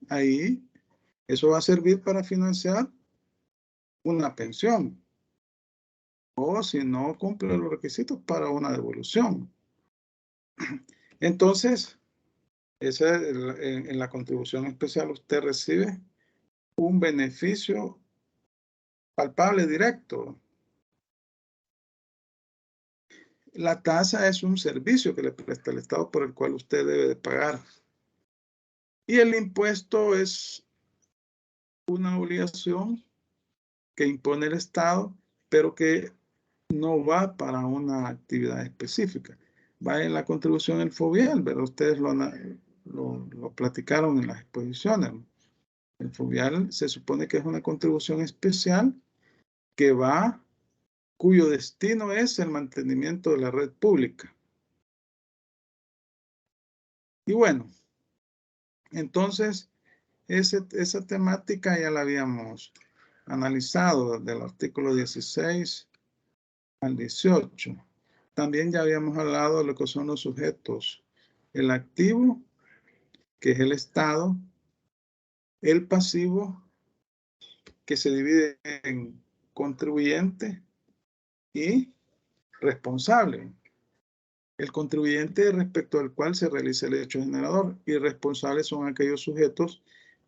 ahí eso va a servir para financiar una pensión, o si no cumple los requisitos, para una devolución. Entonces, en la contribución especial usted recibe un beneficio palpable directo. La tasa es un servicio que le presta el Estado por el cual usted debe de pagar. Y el impuesto es una obligación que impone el Estado, pero que no va para una actividad específica. Va en la contribución del FOVIAL, pero ustedes lo platicaron en las exposiciones. El FOVIAL se supone que es una contribución especial que va, cuyo destino es el mantenimiento de la red pública. Y bueno, entonces, esa temática ya la habíamos analizado del artículo 16 al 18. También ya habíamos hablado de lo que son los sujetos. El activo, que es el Estado. El pasivo, que se divide en contribuyente y responsable. El contribuyente respecto al cual se realiza el hecho generador y responsables son aquellos sujetos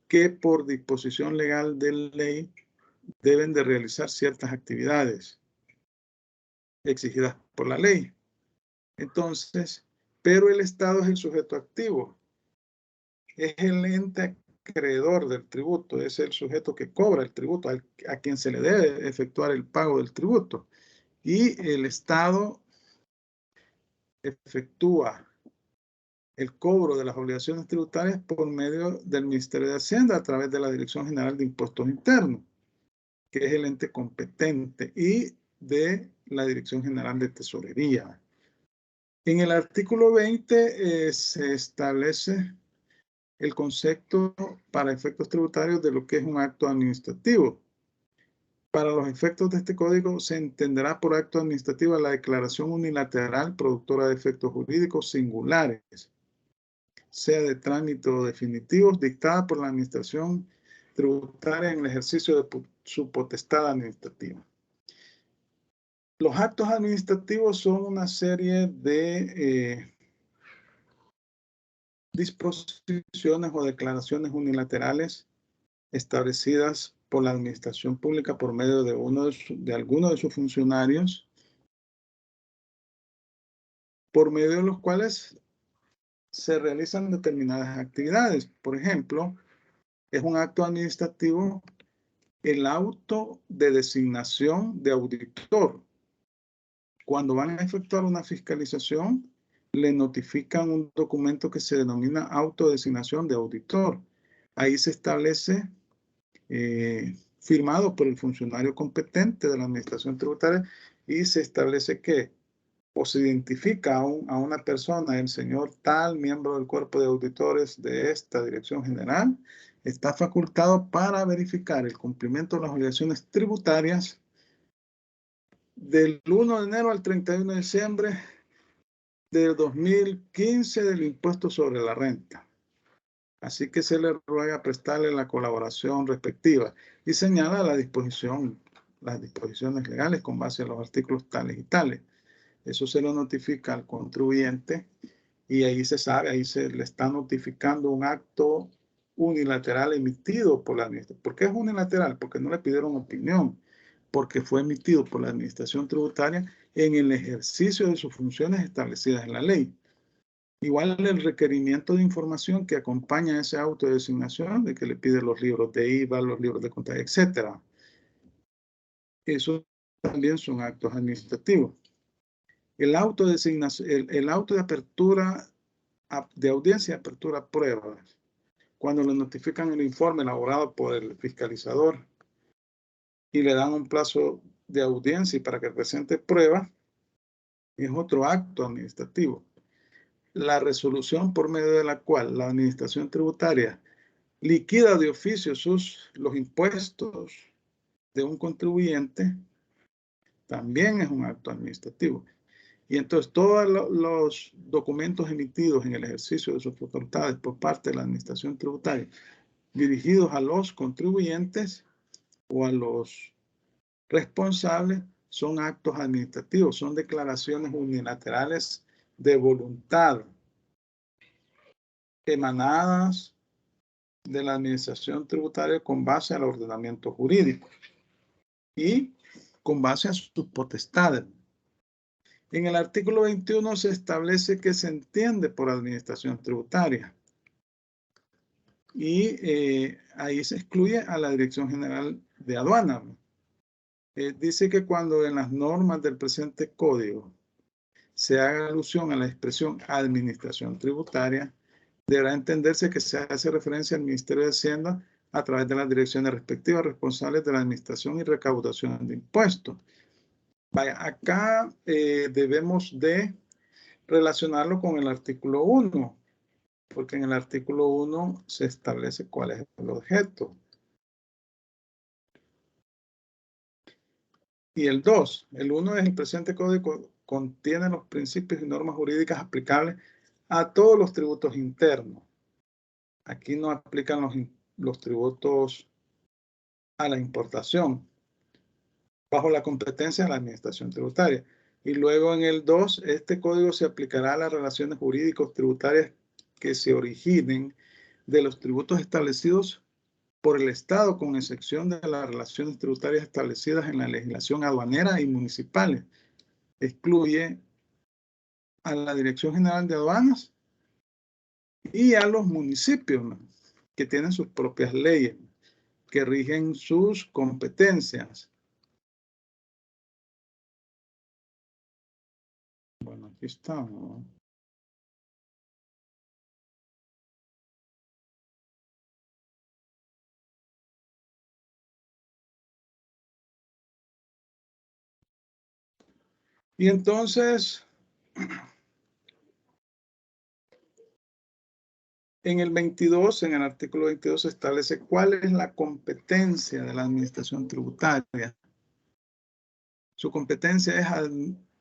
que por disposición legal de ley deben de realizar ciertas actividades exigidas por la ley. Entonces, pero el Estado es el sujeto activo. Es el ente acreedor del tributo, es el sujeto que cobra el tributo, a quien se le debe efectuar el pago del tributo. Y el Estado efectúa el cobro de las obligaciones tributarias por medio del Ministerio de Hacienda a través de la Dirección General de Impuestos Internos, que es el ente competente, y de la Dirección General de Tesorería. En el artículo 20 se establece el concepto para efectos tributarios de lo que es un acto administrativo. Para los efectos de este código se entenderá por acto administrativo la declaración unilateral productora de efectos jurídicos singulares, sea de trámite o definitivos, dictada por la administración tributaria en el ejercicio de su potestad administrativa. Los actos administrativos son una serie de disposiciones o declaraciones unilaterales establecidas por la administración pública por medio de alguno de sus funcionarios, por medio de los cuales se realizan determinadas actividades. Por ejemplo, es un acto administrativo el auto de designación de auditor. Cuando van a efectuar una fiscalización, le notifican un documento que se denomina auto de designación de auditor. Ahí se establece firmado por el funcionario competente de la administración tributaria y se establece que o se identifica a una persona, el señor tal, miembro del cuerpo de auditores de esta dirección general, está facultado para verificar el cumplimiento de las obligaciones tributarias del 1 de enero al 31 de diciembre del 2015 del impuesto sobre la renta. Así que se le ruega prestarle la colaboración respectiva y señala las disposiciones legales con base a los artículos tales y tales. Eso se lo notifica al contribuyente y ahí se sabe, ahí se le está notificando un acto unilateral emitido por la administración. ¿Por qué es unilateral? Porque no le pidieron opinión, porque fue emitido por la administración tributaria en el ejercicio de sus funciones establecidas en la ley. Igual el requerimiento de información que acompaña a ese auto de designación, de que le pide los libros de IVA, los libros de contabilidad, etc. Eso también son actos administrativos. El auto de designación, el auto de apertura de audiencia y apertura a pruebas, cuando le notifican el informe elaborado por el fiscalizador y le dan un plazo de audiencia y para que presente pruebas, es otro acto administrativo. La resolución por medio de la cual la administración tributaria liquida de oficio los impuestos de un contribuyente también es un acto administrativo. Y entonces todos los documentos emitidos en el ejercicio de sus facultades por parte de la administración tributaria dirigidos a los contribuyentes o a los responsables son actos administrativos, son declaraciones unilaterales de voluntad emanadas de la administración tributaria con base al ordenamiento jurídico y con base a sus potestades. En el artículo 21 se establece que se entiende por administración tributaria y ahí se excluye a la Dirección General de Aduana. Dice que cuando en las normas del presente código se haga alusión a la expresión administración tributaria, deberá entenderse que se hace referencia al Ministerio de Hacienda a través de las direcciones respectivas responsables de la administración y recaudación de impuestos. Vaya, acá debemos de relacionarlo con el artículo 1, porque en el artículo 1 se establece cuál es el objeto. Y el 2, el 1 es el presente código, contiene los principios y normas jurídicas aplicables a todos los tributos internos. Aquí no aplican los tributos a la importación, bajo la competencia de la administración tributaria. Y luego en el 2, este código se aplicará a las relaciones jurídicos tributarias que se originen de los tributos establecidos por el Estado, con excepción de las relaciones tributarias establecidas en la legislación aduanera y municipales. Excluye a la Dirección General de Aduanas y a los municipios, ¿no?, que tienen sus propias leyes que rigen sus competencias. Bueno, aquí estamos, ¿no? Y entonces, en el 22, en el artículo 22, se establece cuál es la competencia de la administración tributaria. Su competencia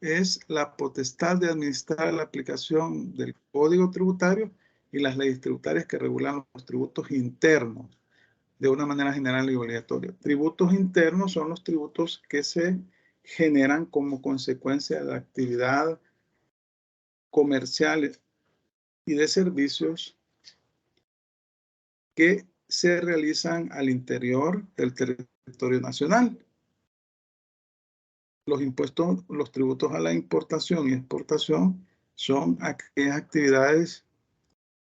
es la potestad de administrar la aplicación del Código Tributario y las leyes tributarias que regulan los tributos internos de una manera general y obligatoria. Tributos internos son los tributos que se generan como consecuencia de la actividad comercial y de servicios que se realizan al interior del territorio nacional. Los impuestos, los tributos a la importación y exportación son aquellas actividades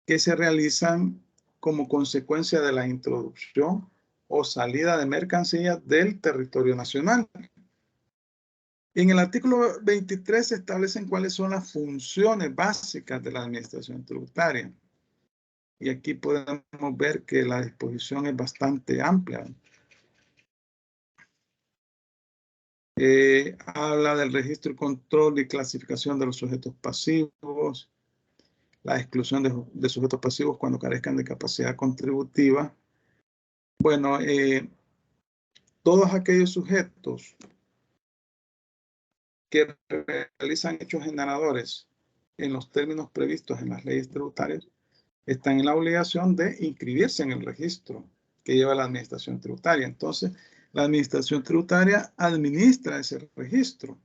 que se realizan como consecuencia de la introducción o salida de mercancías del territorio nacional. En el artículo 23 se establecen cuáles son las funciones básicas de la administración tributaria. Y aquí podemos ver que la disposición es bastante amplia. Habla del registro, control y clasificación de los sujetos pasivos, la exclusión de sujetos pasivos cuando carezcan de capacidad contributiva. Bueno, todos aquellos sujetos que realizan hechos generadores en los términos previstos en las leyes tributarias están en la obligación de inscribirse en el registro que lleva la administración tributaria. Entonces, la administración tributaria administra ese registro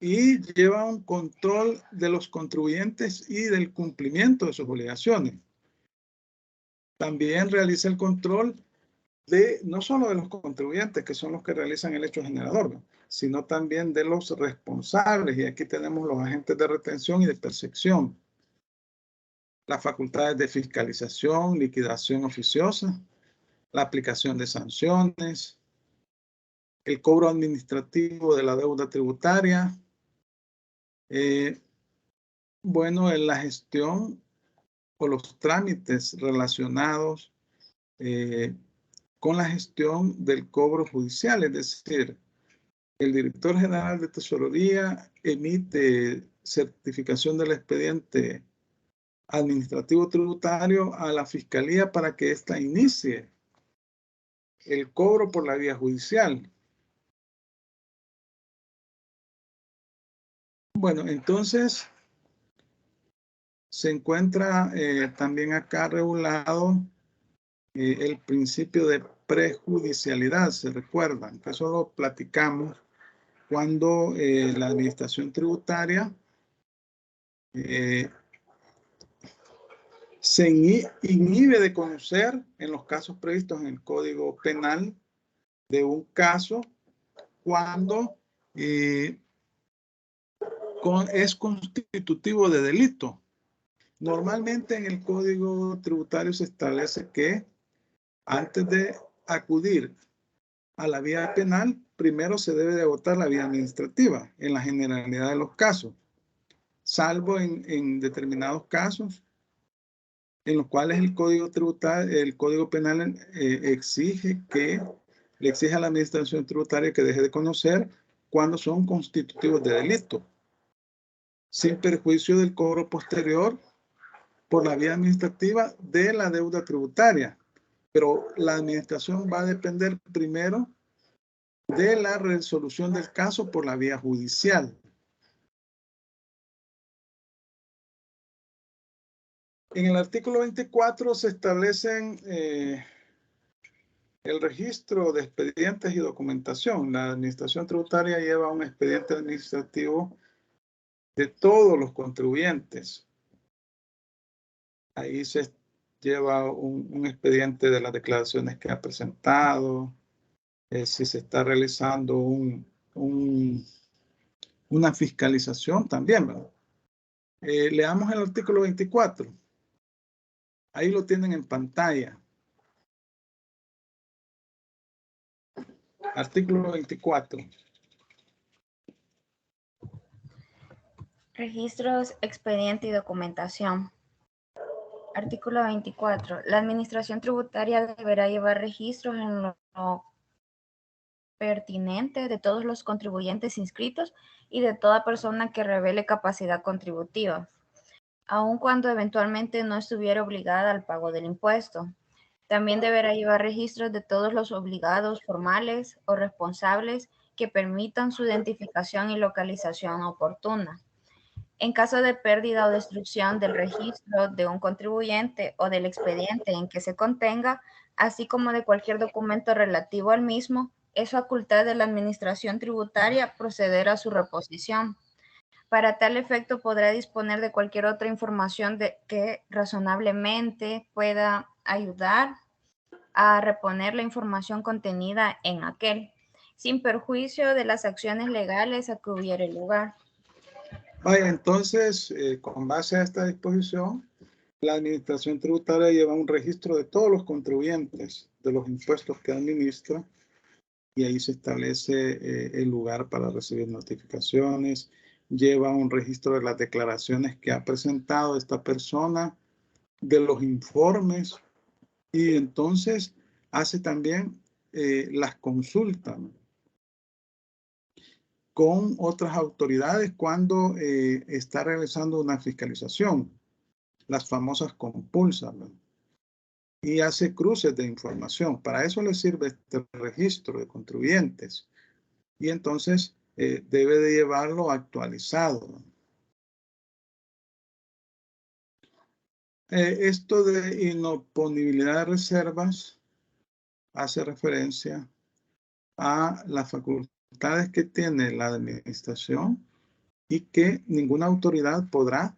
y lleva un control de los contribuyentes y del cumplimiento de sus obligaciones. También realiza el control de no solo de los contribuyentes, que son los que realizan el hecho generador, ¿no?, sino también de los responsables. Y aquí tenemos los agentes de retención y de percepción, las facultades de fiscalización, liquidación oficiosa, la aplicación de sanciones, el cobro administrativo de la deuda tributaria, bueno, en la gestión o los trámites relacionados con la gestión del cobro judicial, es decir, el director general de Tesorería emite certificación del expediente administrativo tributario a la Fiscalía para que ésta inicie el cobro por la vía judicial. Bueno, entonces se encuentra también acá regulado el principio de prejudicialidad. Se recuerdan que eso lo platicamos cuando la administración tributaria se inhibe de conocer en los casos previstos en el Código Penal de un caso cuando es constitutivo de delito. Normalmente en el Código Tributario se establece que antes de acudir a la vía penal, primero se debe de agotar la vía administrativa en la generalidad de los casos, salvo en determinados casos en los cuales el Código Tributario, el Código Penal le exige a la Administración Tributaria que deje de conocer cuando son constitutivos de delito, sin perjuicio del cobro posterior por la vía administrativa de la deuda tributaria. Pero la administración va a depender primero de la resolución del caso por la vía judicial. En el artículo 24 se establecen el registro de expedientes y documentación. La administración tributaria lleva un expediente administrativo de todos los contribuyentes. Ahí se lleva un expediente de las declaraciones que ha presentado, si se está realizando una fiscalización también, ¿verdad? Leamos el artículo 24. Ahí lo tienen en pantalla. Artículo 24. Registros, expediente y documentación. Artículo 24. La administración tributaria deberá llevar registros en lo pertinente de todos los contribuyentes inscritos y de toda persona que revele capacidad contributiva, aun cuando eventualmente no estuviera obligada al pago del impuesto. También deberá llevar registros de todos los obligados formales o responsables que permitan su identificación y localización oportuna. En caso de pérdida o destrucción del registro de un contribuyente o del expediente en que se contenga, así como de cualquier documento relativo al mismo, es facultad de la Administración Tributaria proceder a su reposición. Para tal efecto podrá disponer de cualquier otra información que razonablemente pueda ayudar a reponer la información contenida en aquel, sin perjuicio de las acciones legales a que hubiere lugar. Vaya, entonces, con base a esta disposición, la Administración Tributaria lleva un registro de todos los contribuyentes de los impuestos que administra y ahí se establece el lugar para recibir notificaciones, lleva un registro de las declaraciones que ha presentado esta persona, de los informes y entonces hace también las consultas con otras autoridades cuando está realizando una fiscalización, las famosas compulsas, ¿no? Y hace cruces de información. Para eso le sirve este registro de contribuyentes. Y entonces debe de llevarlo actualizado, ¿no? Esto de inoponibilidad de reservas hace referencia a las facultades que tiene la administración y que ninguna autoridad podrá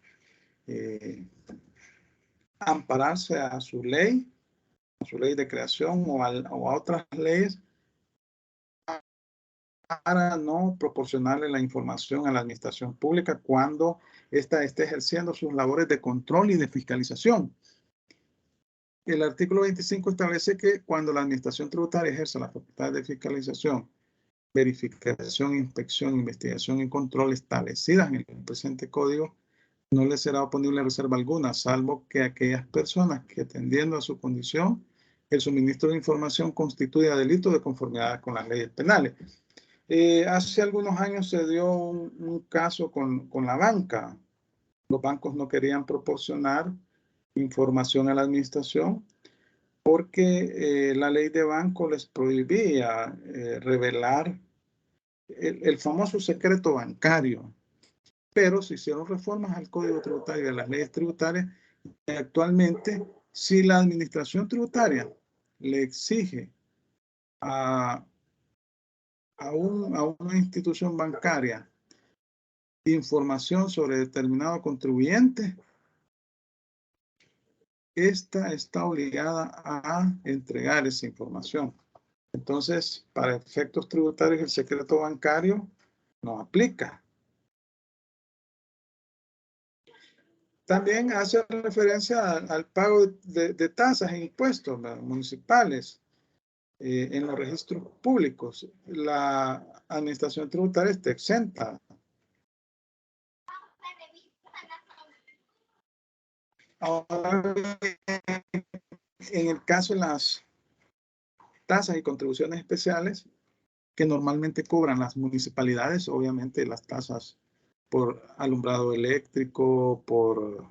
ampararse a su ley de creación o a otras leyes para no proporcionarle la información a la administración pública cuando ésta esté ejerciendo sus labores de control y de fiscalización. El artículo 25 establece que cuando la administración tributaria ejerce la facultad de fiscalización, verificación, inspección, investigación y control establecidas en el presente código, no le será oponible reserva alguna, salvo que aquellas personas que, atendiendo a su condición, el suministro de información constituya delito de conformidad con las leyes penales. Hace algunos años se dio un caso con la banca. Los bancos no querían proporcionar información a la administración porque la ley de banco les prohibía revelar el famoso secreto bancario. Pero se hicieron reformas al Código Tributario y a las leyes tributarias. Y actualmente, si la administración tributaria le exige a una institución bancaria información sobre determinado contribuyente, esta está obligada a entregar esa información. Entonces, para efectos tributarios, el secreto bancario no aplica. También hace referencia al pago de tasas e impuestos municipales. en los registros públicos, la administración tributaria está exenta. Ahora, en el caso de las tasas y contribuciones especiales que normalmente cobran las municipalidades, obviamente las tasas por alumbrado eléctrico, por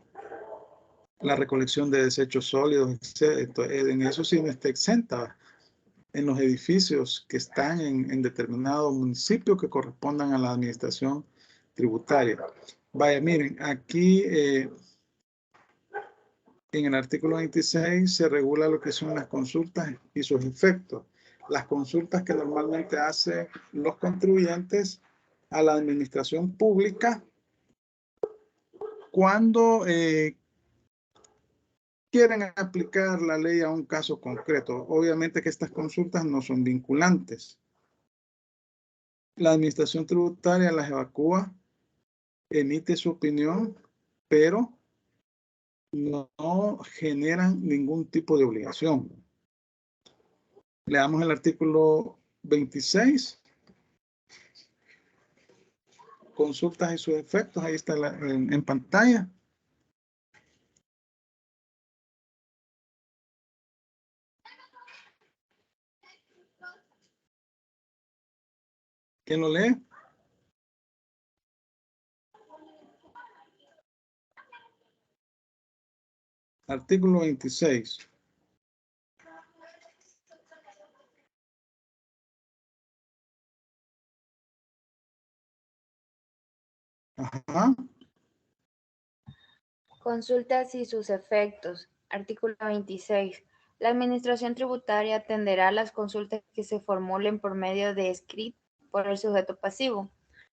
la recolección de desechos sólidos, etc. En eso sí no está exenta en los edificios que están en determinado municipio que correspondan a la administración tributaria. Vaya, miren, aquí en el artículo 26 se regula lo que son las consultas y sus efectos. Las consultas que normalmente hacen los contribuyentes a la administración pública cuando quieren aplicar la ley a un caso concreto. Obviamente que estas consultas no son vinculantes. La administración tributaria las evacúa, emite su opinión, pero no generan ningún tipo de obligación. Leamos el artículo 26. Consultas y sus efectos. Ahí está en pantalla. ¿Quién lo lee? Artículo 26. Ajá. Consultas y sus efectos. Artículo 26. La Administración Tributaria atenderá las consultas que se formulen por medio de escrito por el sujeto pasivo,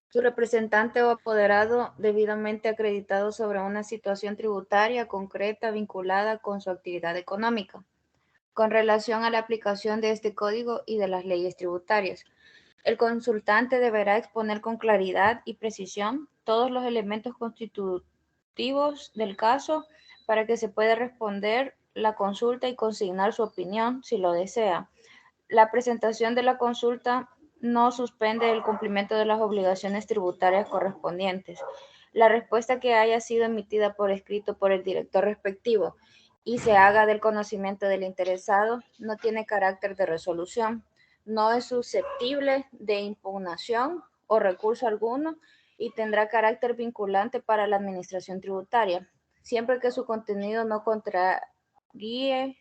su representante o apoderado debidamente acreditado sobre una situación tributaria concreta vinculada con su actividad económica, con relación a la aplicación de este código y de las leyes tributarias. El consultante deberá exponer con claridad y precisión todos los elementos constitutivos del caso para que se pueda responder la consulta y consignar su opinión si lo desea. La presentación de la consulta no suspende el cumplimiento de las obligaciones tributarias correspondientes. La respuesta que haya sido emitida por escrito por el director respectivo y se haga del conocimiento del interesado no tiene carácter de resolución, no es susceptible de impugnación o recurso alguno y tendrá carácter vinculante para la administración tributaria, siempre que su contenido no contraríe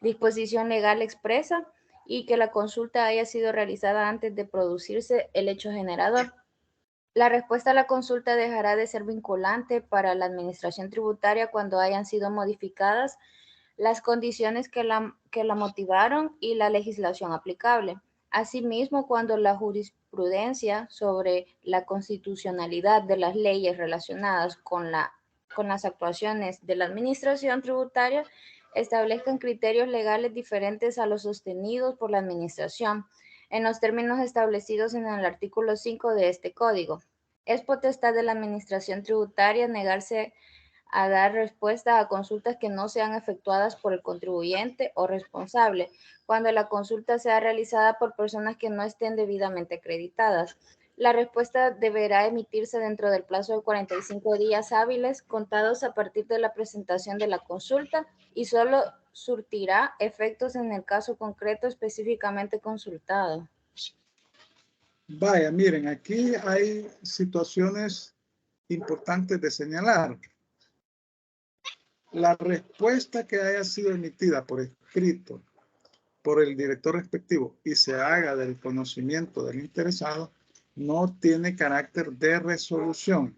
disposición legal expresa y que la consulta haya sido realizada antes de producirse el hecho generador. La respuesta a la consulta dejará de ser vinculante para la administración tributaria cuando hayan sido modificadas las condiciones que la motivaron y la legislación aplicable. Asimismo, cuando la jurisprudencia sobre la constitucionalidad de las leyes relacionadas con las actuaciones de la administración tributaria establezcan criterios legales diferentes a los sostenidos por la administración, en los términos establecidos en el artículo 5 de este código. Es potestad de la administración tributaria negarse a dar respuesta a consultas que no sean efectuadas por el contribuyente o responsable, cuando la consulta sea realizada por personas que no estén debidamente acreditadas. La respuesta deberá emitirse dentro del plazo de 45 días hábiles contados a partir de la presentación de la consulta y solo surtirá efectos en el caso concreto específicamente consultado. Vaya, miren, aquí hay situaciones importantes de señalar. La respuesta que haya sido emitida por escrito por el director respectivo y se haga del conocimiento del interesado no tiene carácter de resolución.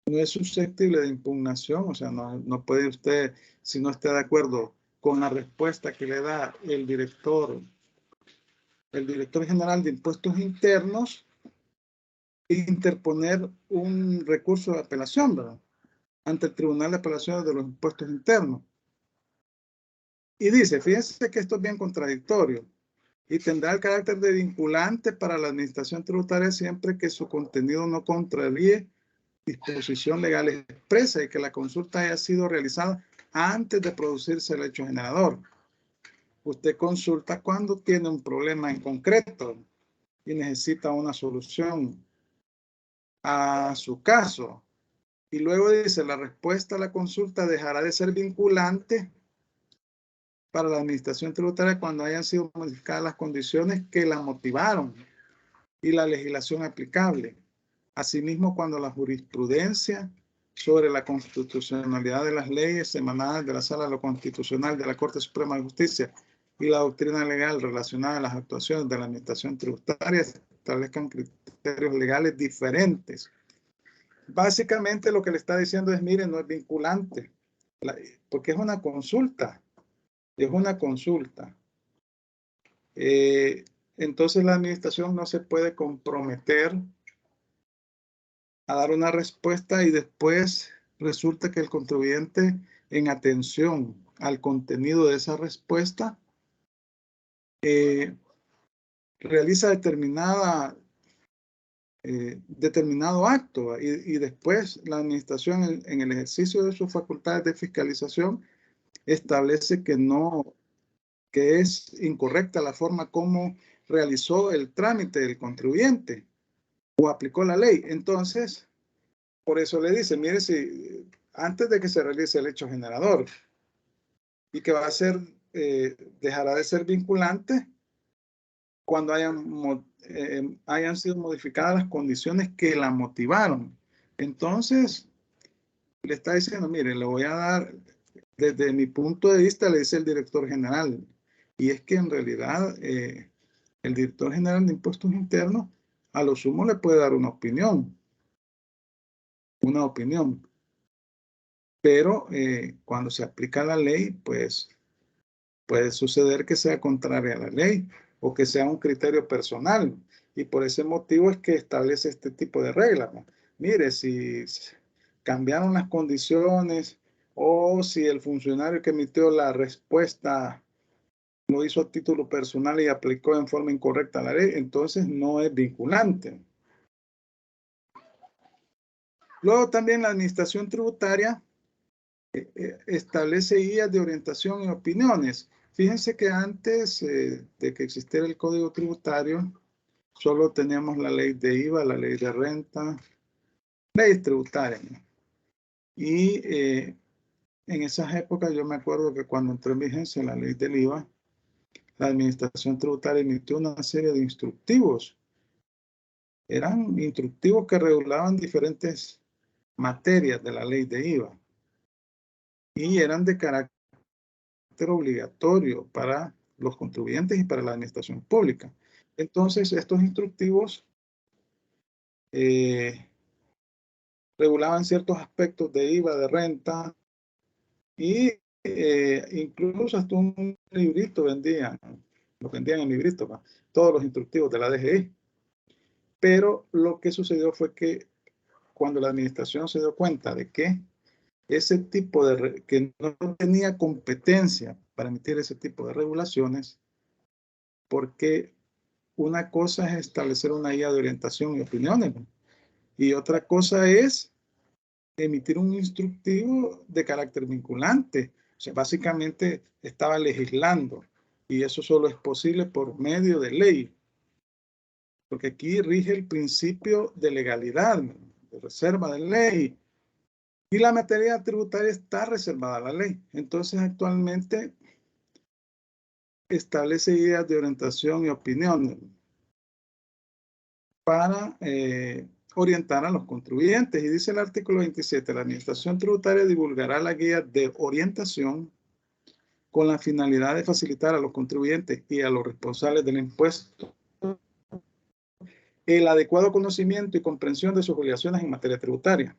No es susceptible de impugnación, o sea, no puede usted, si no está de acuerdo con la respuesta que le da el director general de impuestos internos, interponer un recurso de apelación, ¿verdad?, ante el Tribunal de Apelaciones de los Impuestos Internos. Y dice, fíjense que esto es bien contradictorio y tendrá el carácter de vinculante para la administración tributaria siempre que su contenido no contraríe disposición legal expresa y que la consulta haya sido realizada antes de producirse el hecho generador. usted consulta cuando tiene un problema en concreto y necesita una solución a su caso. Y luego dice, la respuesta a la consulta dejará de ser vinculante para la administración tributaria cuando hayan sido modificadas las condiciones que la motivaron y la legislación aplicable. Asimismo, cuando la jurisprudencia sobre la constitucionalidad de las leyes emanadas de la Sala de lo Constitucional de la Corte Suprema de Justicia y la doctrina legal relacionada a las actuaciones de la administración tributaria establezcan criterios legales diferentes. Básicamente lo que le está diciendo es, mire, no es vinculante, porque es una consulta. Es una consulta. Entonces la administración no se puede comprometer a dar una respuesta y después resulta que el contribuyente, en atención al contenido de esa respuesta, realiza determinado acto y después la administración en el ejercicio de sus facultades de fiscalización establece que es incorrecta la forma como realizó el trámite del contribuyente o aplicó la ley. Entonces, por eso le dice, mire, si antes de que se realice el hecho generador y que va a ser, dejará de ser vinculante cuando hayan sido modificadas las condiciones que la motivaron. Entonces, le está diciendo, mire, le voy a dar, desde mi punto de vista, le dice el director general, y es que en realidad el director general de impuestos internos a lo sumo le puede dar una opinión, pero cuando se aplica la ley, pues puede suceder que sea contraria a la ley o que sea un criterio personal, y por ese motivo es que establece este tipo de reglas, ¿no? Mire, si cambiaron las condiciones o si el funcionario que emitió la respuesta lo hizo a título personal y aplicó en forma incorrecta la ley, entonces no es vinculante. Luego también la administración tributaria establece guías de orientación y opiniones. Fíjense que antes de que existiera el Código Tributario, solo teníamos la ley de IVA, la ley de renta, leyes tributarias, ¿no? Y en esas épocas yo me acuerdo que cuando entró en vigencia la ley del IVA, la administración tributaria emitió una serie de instructivos. Eran instructivos que regulaban diferentes materias de la ley de IVA y eran de carácter obligatorio para los contribuyentes y para la administración pública. Entonces, estos instructivos regulaban ciertos aspectos de IVA, de renta, y incluso hasta un librito vendían, lo vendían en librito, ¿va? Todos los instructivos de la DGI. Pero lo que sucedió fue que cuando la administración se dio cuenta de que ese tipo que no tenía competencia para emitir ese tipo de regulaciones, porque una cosa es establecer una guía de orientación y opiniones, ¿no? Y otra cosa es emitir un instructivo de carácter vinculante. O sea, básicamente estaba legislando y eso solo es posible por medio de ley, porque aquí rige el principio de legalidad, ¿no? De reserva de ley. Y la materia tributaria está reservada a la ley. Entonces, actualmente establece guías de orientación y opiniones para orientar a los contribuyentes. Y dice el artículo 27, la administración tributaria divulgará la guía de orientación con la finalidad de facilitar a los contribuyentes y a los responsables del impuesto el adecuado conocimiento y comprensión de sus obligaciones en materia tributaria,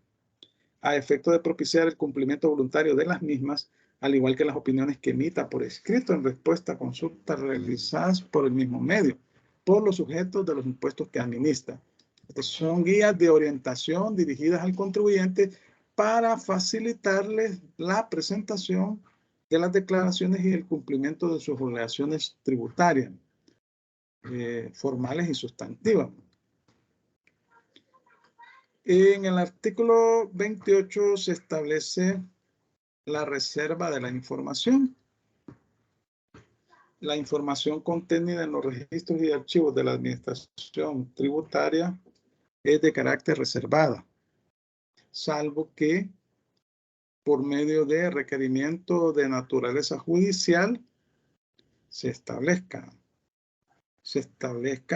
a efecto de propiciar el cumplimiento voluntario de las mismas, al igual que las opiniones que emita por escrito en respuesta a consultas realizadas por el mismo medio, por los sujetos de los impuestos que administra. Estas son guías de orientación dirigidas al contribuyente para facilitarles la presentación de las declaraciones y el cumplimiento de sus obligaciones tributarias, formales y sustantivas. En el artículo 28 se establece la reserva de la información. la información contenida en los registros y archivos de la administración tributaria es de carácter reservada, salvo que por medio de requerimiento de naturaleza judicial se establezca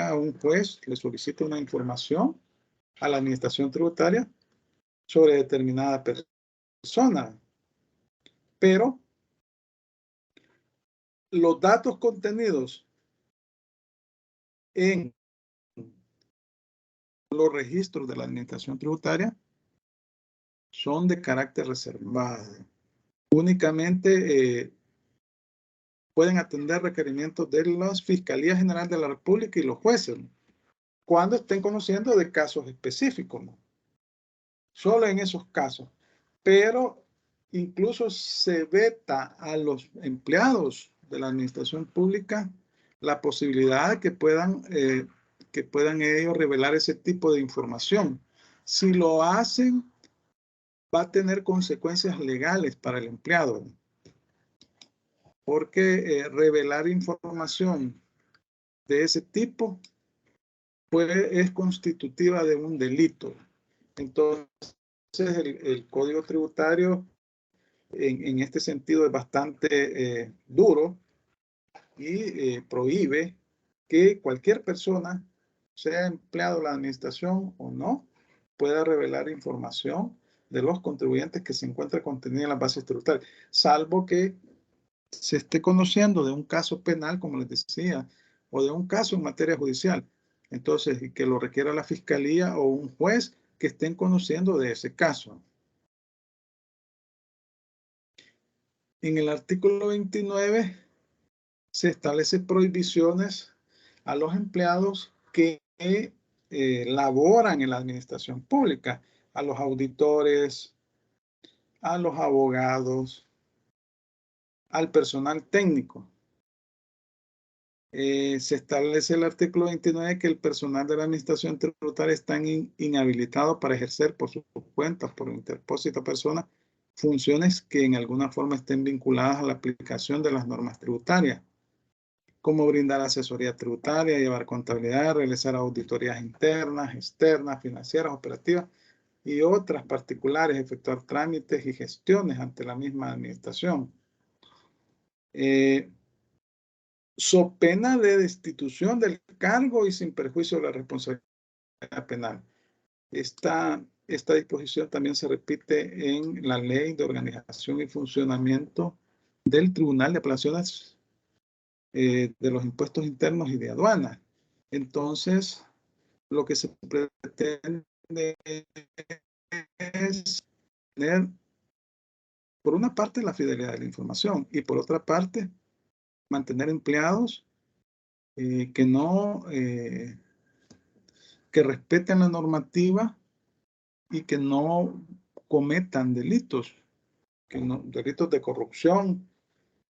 a un juez, le solicita una información a la administración tributaria sobre determinada persona. Pero los datos contenidos en los registros de la administración tributaria son de carácter reservado. Únicamente pueden atender requerimientos de las Fiscalías General de la República y los jueces, ¿no? Cuando estén conociendo de casos específicos, ¿no? Solo en esos casos. Pero incluso se veta a los empleados de la administración pública la posibilidad de que puedan ellos revelar ese tipo de información. Si lo hacen, va a tener consecuencias legales para el empleado, ¿no? Porque revelar información de ese tipo es constitutiva de un delito. Entonces, el Código Tributario en este sentido es bastante duro y prohíbe que cualquier persona, sea empleado de la administración o no, pueda revelar información de los contribuyentes que se encuentra contenida en las bases tributarias, salvo que se esté conociendo de un caso penal, como les decía, o de un caso en materia judicial. Entonces, que lo requiera la fiscalía o un juez que estén conociendo de ese caso. En el artículo 29 se establece prohibiciones a los empleados que laboran en la administración pública, a los auditores, a los abogados, al personal técnico. Se establece el artículo 29 que el personal de la administración tributaria está inhabilitado para ejercer por su cuenta, por interpósita persona, funciones que en alguna forma estén vinculadas a la aplicación de las normas tributarias, como brindar asesoría tributaria, llevar contabilidad, realizar auditorías internas, externas, financieras, operativas y otras particulares, efectuar trámites y gestiones ante la misma administración. So pena de destitución del cargo y sin perjuicio de la responsabilidad penal. Esta disposición también se repite en la Ley de Organización y Funcionamiento del Tribunal de Apelaciones de los Impuestos Internos y de Aduanas. Entonces, lo que se pretende es tener, por una parte, la fidelidad de la información y por otra parte, mantener empleados que respeten la normativa y que no cometan delitos, delitos de corrupción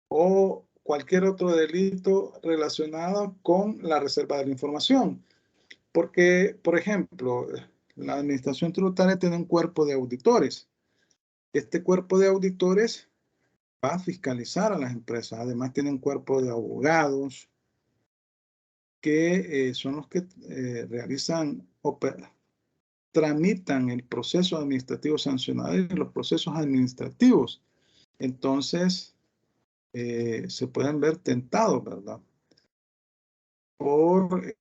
o cualquier otro delito relacionado con la reserva de la información. Porque, por ejemplo, la administración tributaria tiene un cuerpo de auditores. Este cuerpo de auditores va a fiscalizar a las empresas. Además, tiene un cuerpo de abogados que son los que tramitan el proceso administrativo sancionado y los procesos administrativos. Entonces, se pueden ver tentados, ¿verdad? Por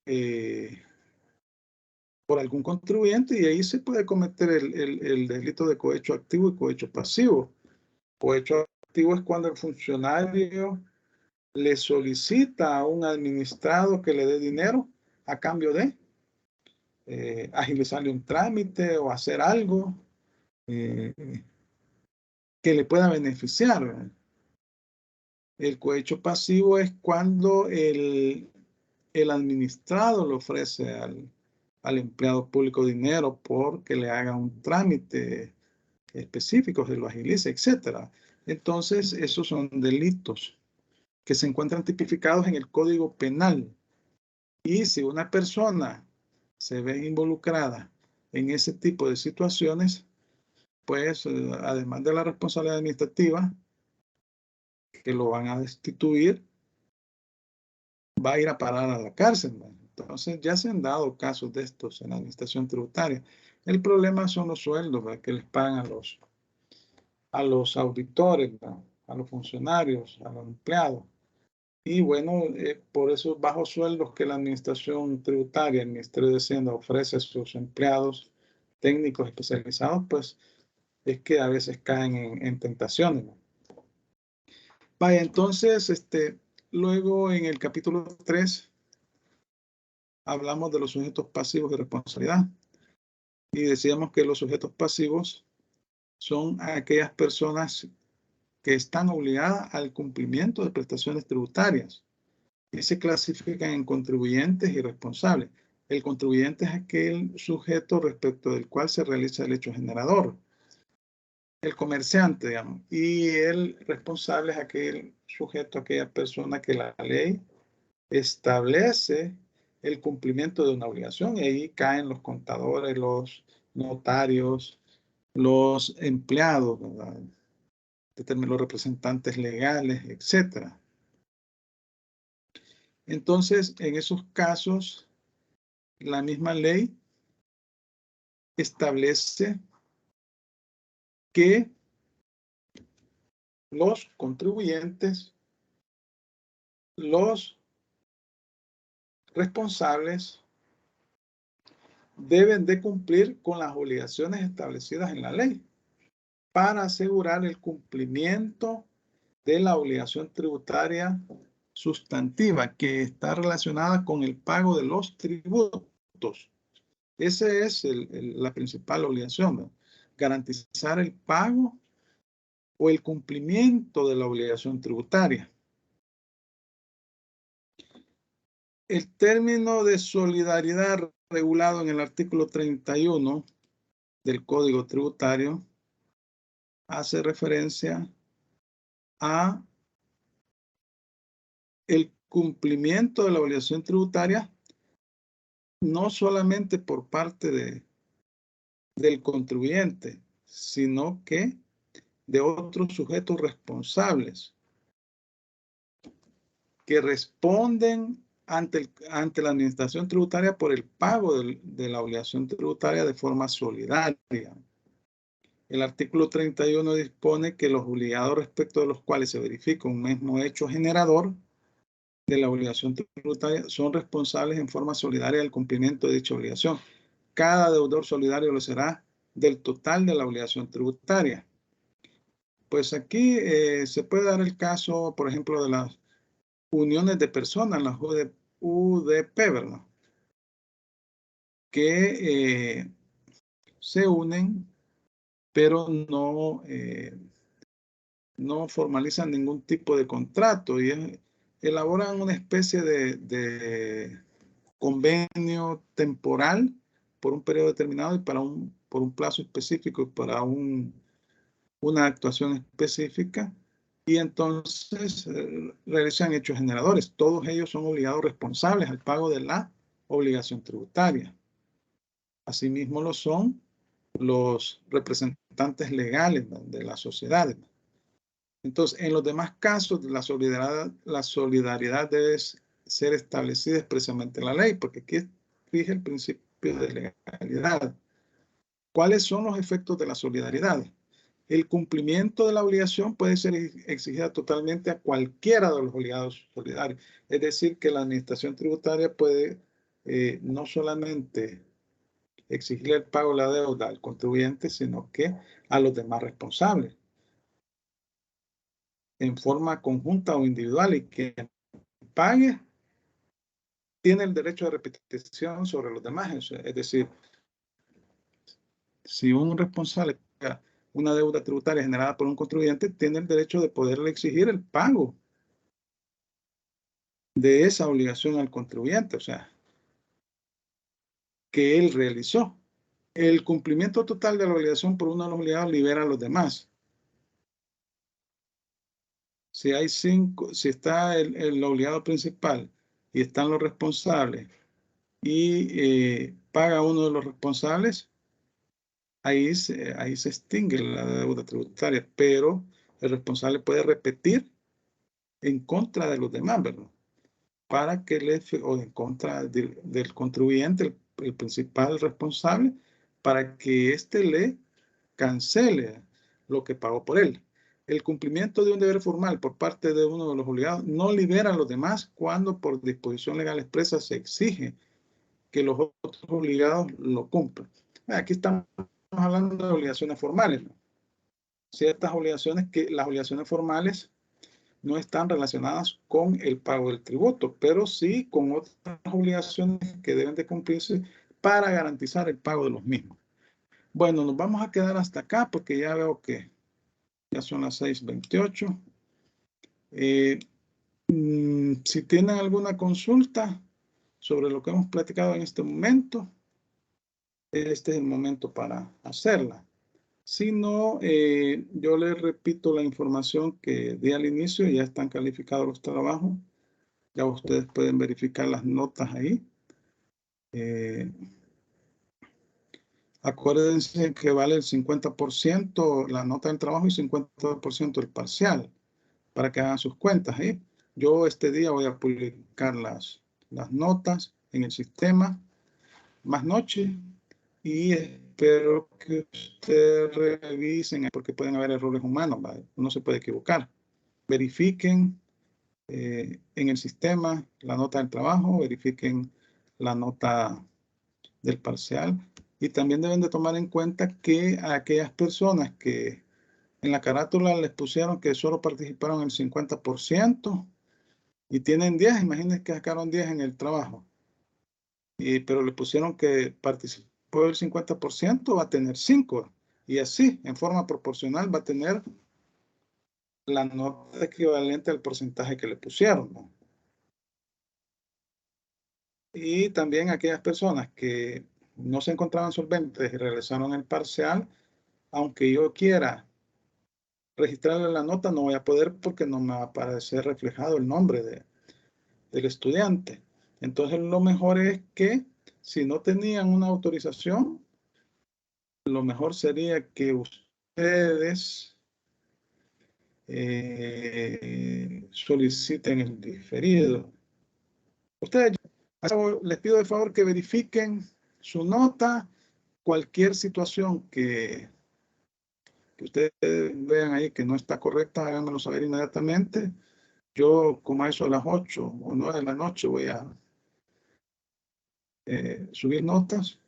algún contribuyente, y ahí se puede cometer el delito de cohecho activo y cohecho pasivo. Cohecho activo es cuando el funcionario le solicita a un administrado que le dé dinero a cambio de agilizarle un trámite o hacer algo que le pueda beneficiar, ¿verdad? El cohecho pasivo es cuando el administrado le ofrece al empleado público dinero porque le haga un trámite específico, se lo agilice, etc. Entonces, esos son delitos que se encuentran tipificados en el Código Penal. Y si una persona se ve involucrada en ese tipo de situaciones, pues además de la responsabilidad administrativa, que lo van a destituir, va a ir a parar a la cárcel, ¿verdad? Entonces ya se han dado casos de estos en la administración tributaria. El problema son los sueldos, ¿verdad?, que les pagan a los auditores, ¿verdad?, a los funcionarios, a los empleados. Y bueno, por esos bajos sueldos que la administración tributaria, el Ministerio de Hacienda ofrece a sus empleados técnicos especializados, pues es que a veces caen en tentaciones, ¿no? Vaya, entonces, luego en el capítulo 3 hablamos de los sujetos pasivos de responsabilidad y decíamos que los sujetos pasivos son aquellas personas que están obligadas al cumplimiento de prestaciones tributarias y se clasifican en contribuyentes y responsables. El contribuyente es aquel sujeto respecto del cual se realiza el hecho generador, el comerciante, digamos, y el responsable es aquel sujeto, aquella persona que la ley establece el cumplimiento de una obligación, y ahí caen los contadores, los notarios, los empleados, ¿verdad?, los representantes legales, etc. Entonces, en esos casos, la misma ley establece que los contribuyentes, los responsables, deben de cumplir con las obligaciones establecidas en la ley para asegurar el cumplimiento de la obligación tributaria sustantiva que está relacionada con el pago de los tributos. Esa es la principal obligación, ¿no?, garantizar el pago o el cumplimiento de la obligación tributaria. El término de solidaridad regulado en el artículo 31 del Código Tributario hace referencia a el cumplimiento de la obligación tributaria no solamente por parte del contribuyente, sino que de otros sujetos responsables que responden ante la administración tributaria por el pago de la obligación tributaria de forma solidaria. El artículo 31 dispone que los obligados respecto de los cuales se verifica un mismo hecho generador de la obligación tributaria son responsables en forma solidaria del cumplimiento de dicha obligación. Cada deudor solidario lo será del total de la obligación tributaria. Pues aquí se puede dar el caso, por ejemplo, de las uniones de personas, las UDP, ¿verdad?, que se unen, pero no formalizan ningún tipo de contrato y elaboran una especie de convenio temporal por un periodo determinado y por un plazo específico y para una actuación específica, y entonces realizan hechos generadores. Todos ellos son obligados responsables al pago de la obligación tributaria. Asimismo lo son los representantes legales de las sociedades. Entonces, en los demás casos, la solidaridad debe ser establecida expresamente en la ley, porque aquí fija el principio de legalidad. ¿Cuáles son los efectos de la solidaridad? El cumplimiento de la obligación puede ser exigida totalmente a cualquiera de los obligados solidarios. Es decir, que la administración tributaria puede no solamente exigir el pago de la deuda al contribuyente, sino que a los demás responsables, en forma conjunta o individual, y que pague tiene el derecho de repetición sobre los demás. Es decir, si un responsable paga una deuda tributaria generada por un contribuyente, tiene el derecho de poderle exigir el pago de esa obligación al contribuyente, o sea, que él realizó. El cumplimiento total de la obligación por uno de los obligados libera a los demás. Si está el obligado principal y están los responsables y paga uno de los responsables, ahí se extingue la deuda tributaria, pero el responsable puede repetir en contra de los demás, ¿verdad? para que o en contra del contribuyente, el principal responsable, para que éste le cancele lo que pagó por él. El cumplimiento de un deber formal por parte de uno de los obligados no libera a los demás cuando por disposición legal expresa se exige que los otros obligados lo cumplan. Aquí estamos hablando de obligaciones formales, ¿no? Ciertas obligaciones que las obligaciones formales no están relacionadas con el pago del tributo, pero sí con otras obligaciones que deben de cumplirse para garantizar el pago de los mismos. Bueno, nos vamos a quedar hasta acá porque ya veo que ya son las 6:28. Si tienen alguna consulta sobre lo que hemos platicado en este momento, este es el momento para hacerla. Si no, yo les repito la información que di al inicio. Ya están calificados los trabajos. Ya ustedes pueden verificar las notas ahí. Acuérdense que vale el 50% la nota del trabajo y 50% el parcial, para que hagan sus cuentas ahí. Yo este día voy a publicar las notas en el sistema más noche y espero que ustedes revisen, porque pueden haber errores humanos, ¿vale? Uno se puede equivocar. Verifiquen en el sistema la nota del trabajo, verifiquen la nota del parcial, y también deben de tomar en cuenta que a aquellas personas que en la carátula les pusieron que solo participaron el 50% y tienen 10, imagínense que sacaron 10 en el trabajo, pero le pusieron que participó el 50%, va a tener 5, y así, en forma proporcional, va a tener la nota equivalente al porcentaje que le pusieron, ¿no? Y también aquellas personas que no se encontraban solventes y realizaron el parcial, aunque yo quiera registrarle la nota, no voy a poder porque no me va a aparecer reflejado el nombre del estudiante. Entonces, lo mejor es que si no tenían una autorización, lo mejor sería que ustedes soliciten el diferido. Ustedes, les pido de favor que verifiquen su nota. Cualquier situación que ustedes vean ahí que no está correcta, háganmelo saber inmediatamente. Yo, como a eso a las 8 o 9 de la noche, voy a subir notas.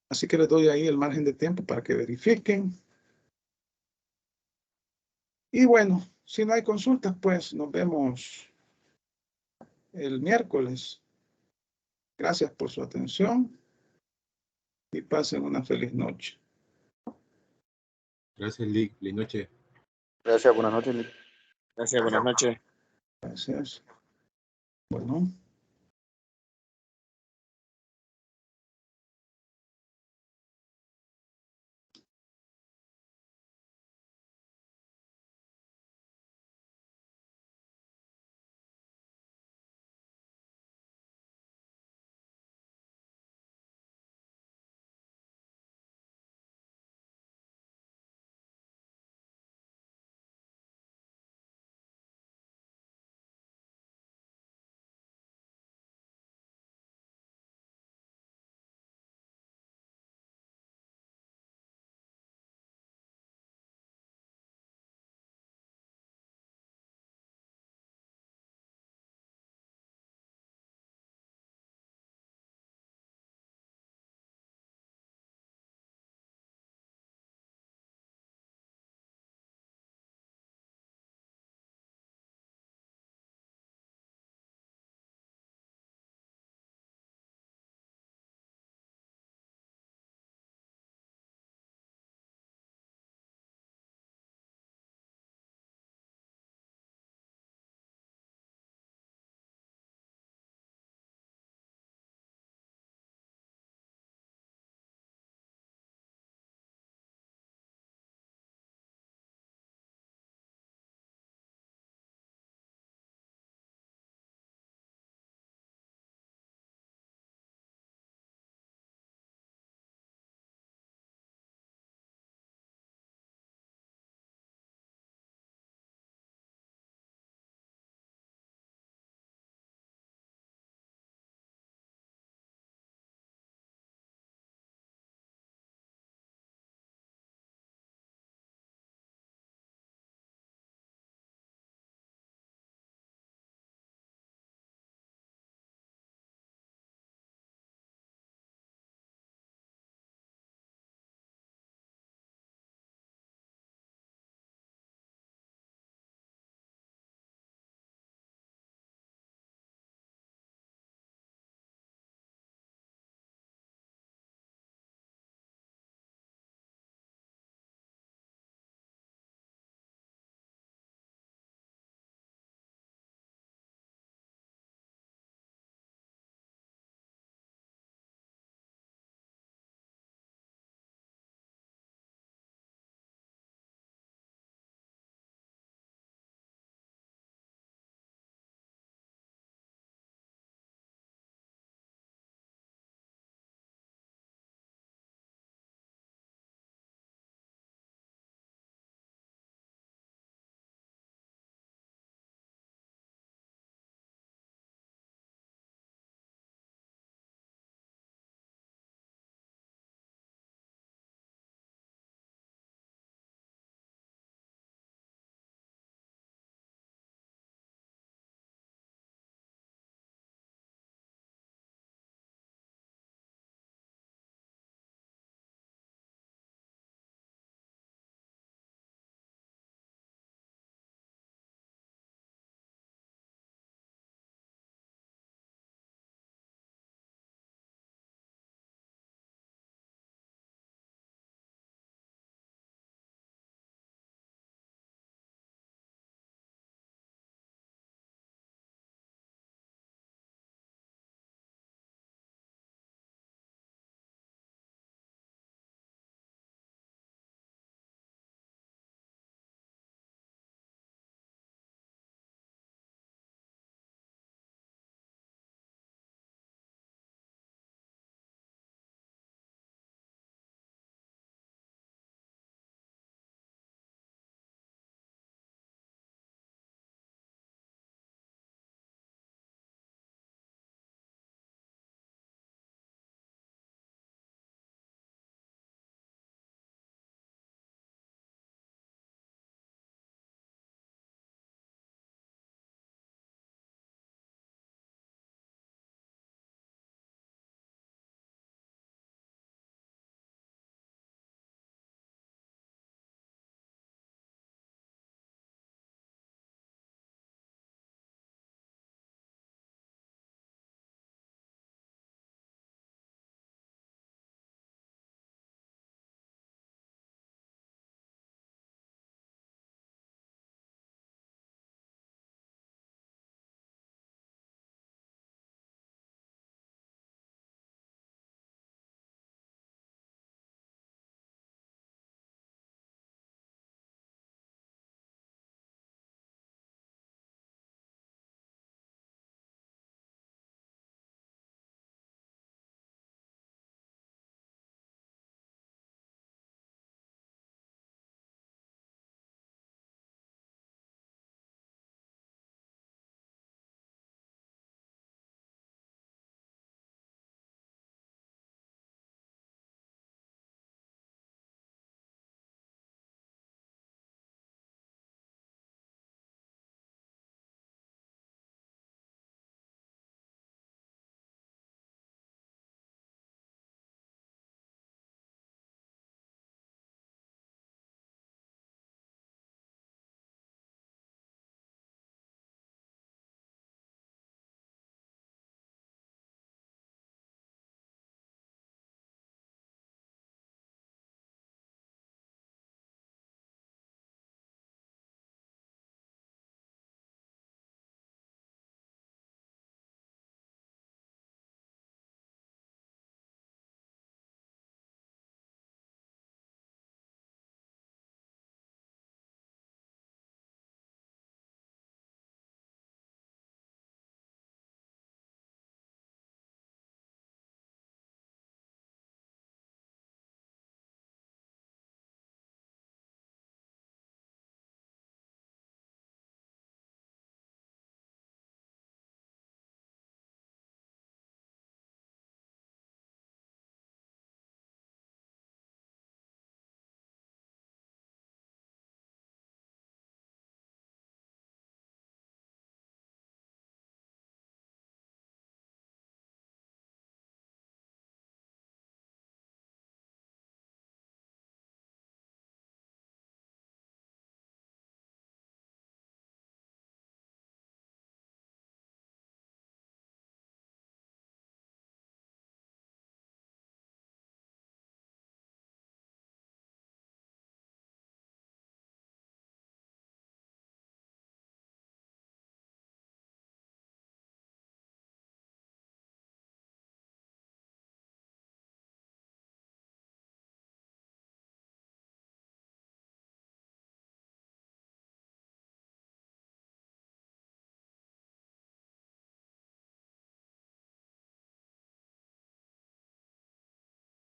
Así que les doy ahí el margen de tiempo para que verifiquen. Y bueno, si no hay consultas, pues nos vemos el miércoles. Gracias por su atención y pasen una feliz noche. Gracias, Lick. Feliz noche. Gracias, buenas noches. Gracias, buenas noches. Gracias. Bueno.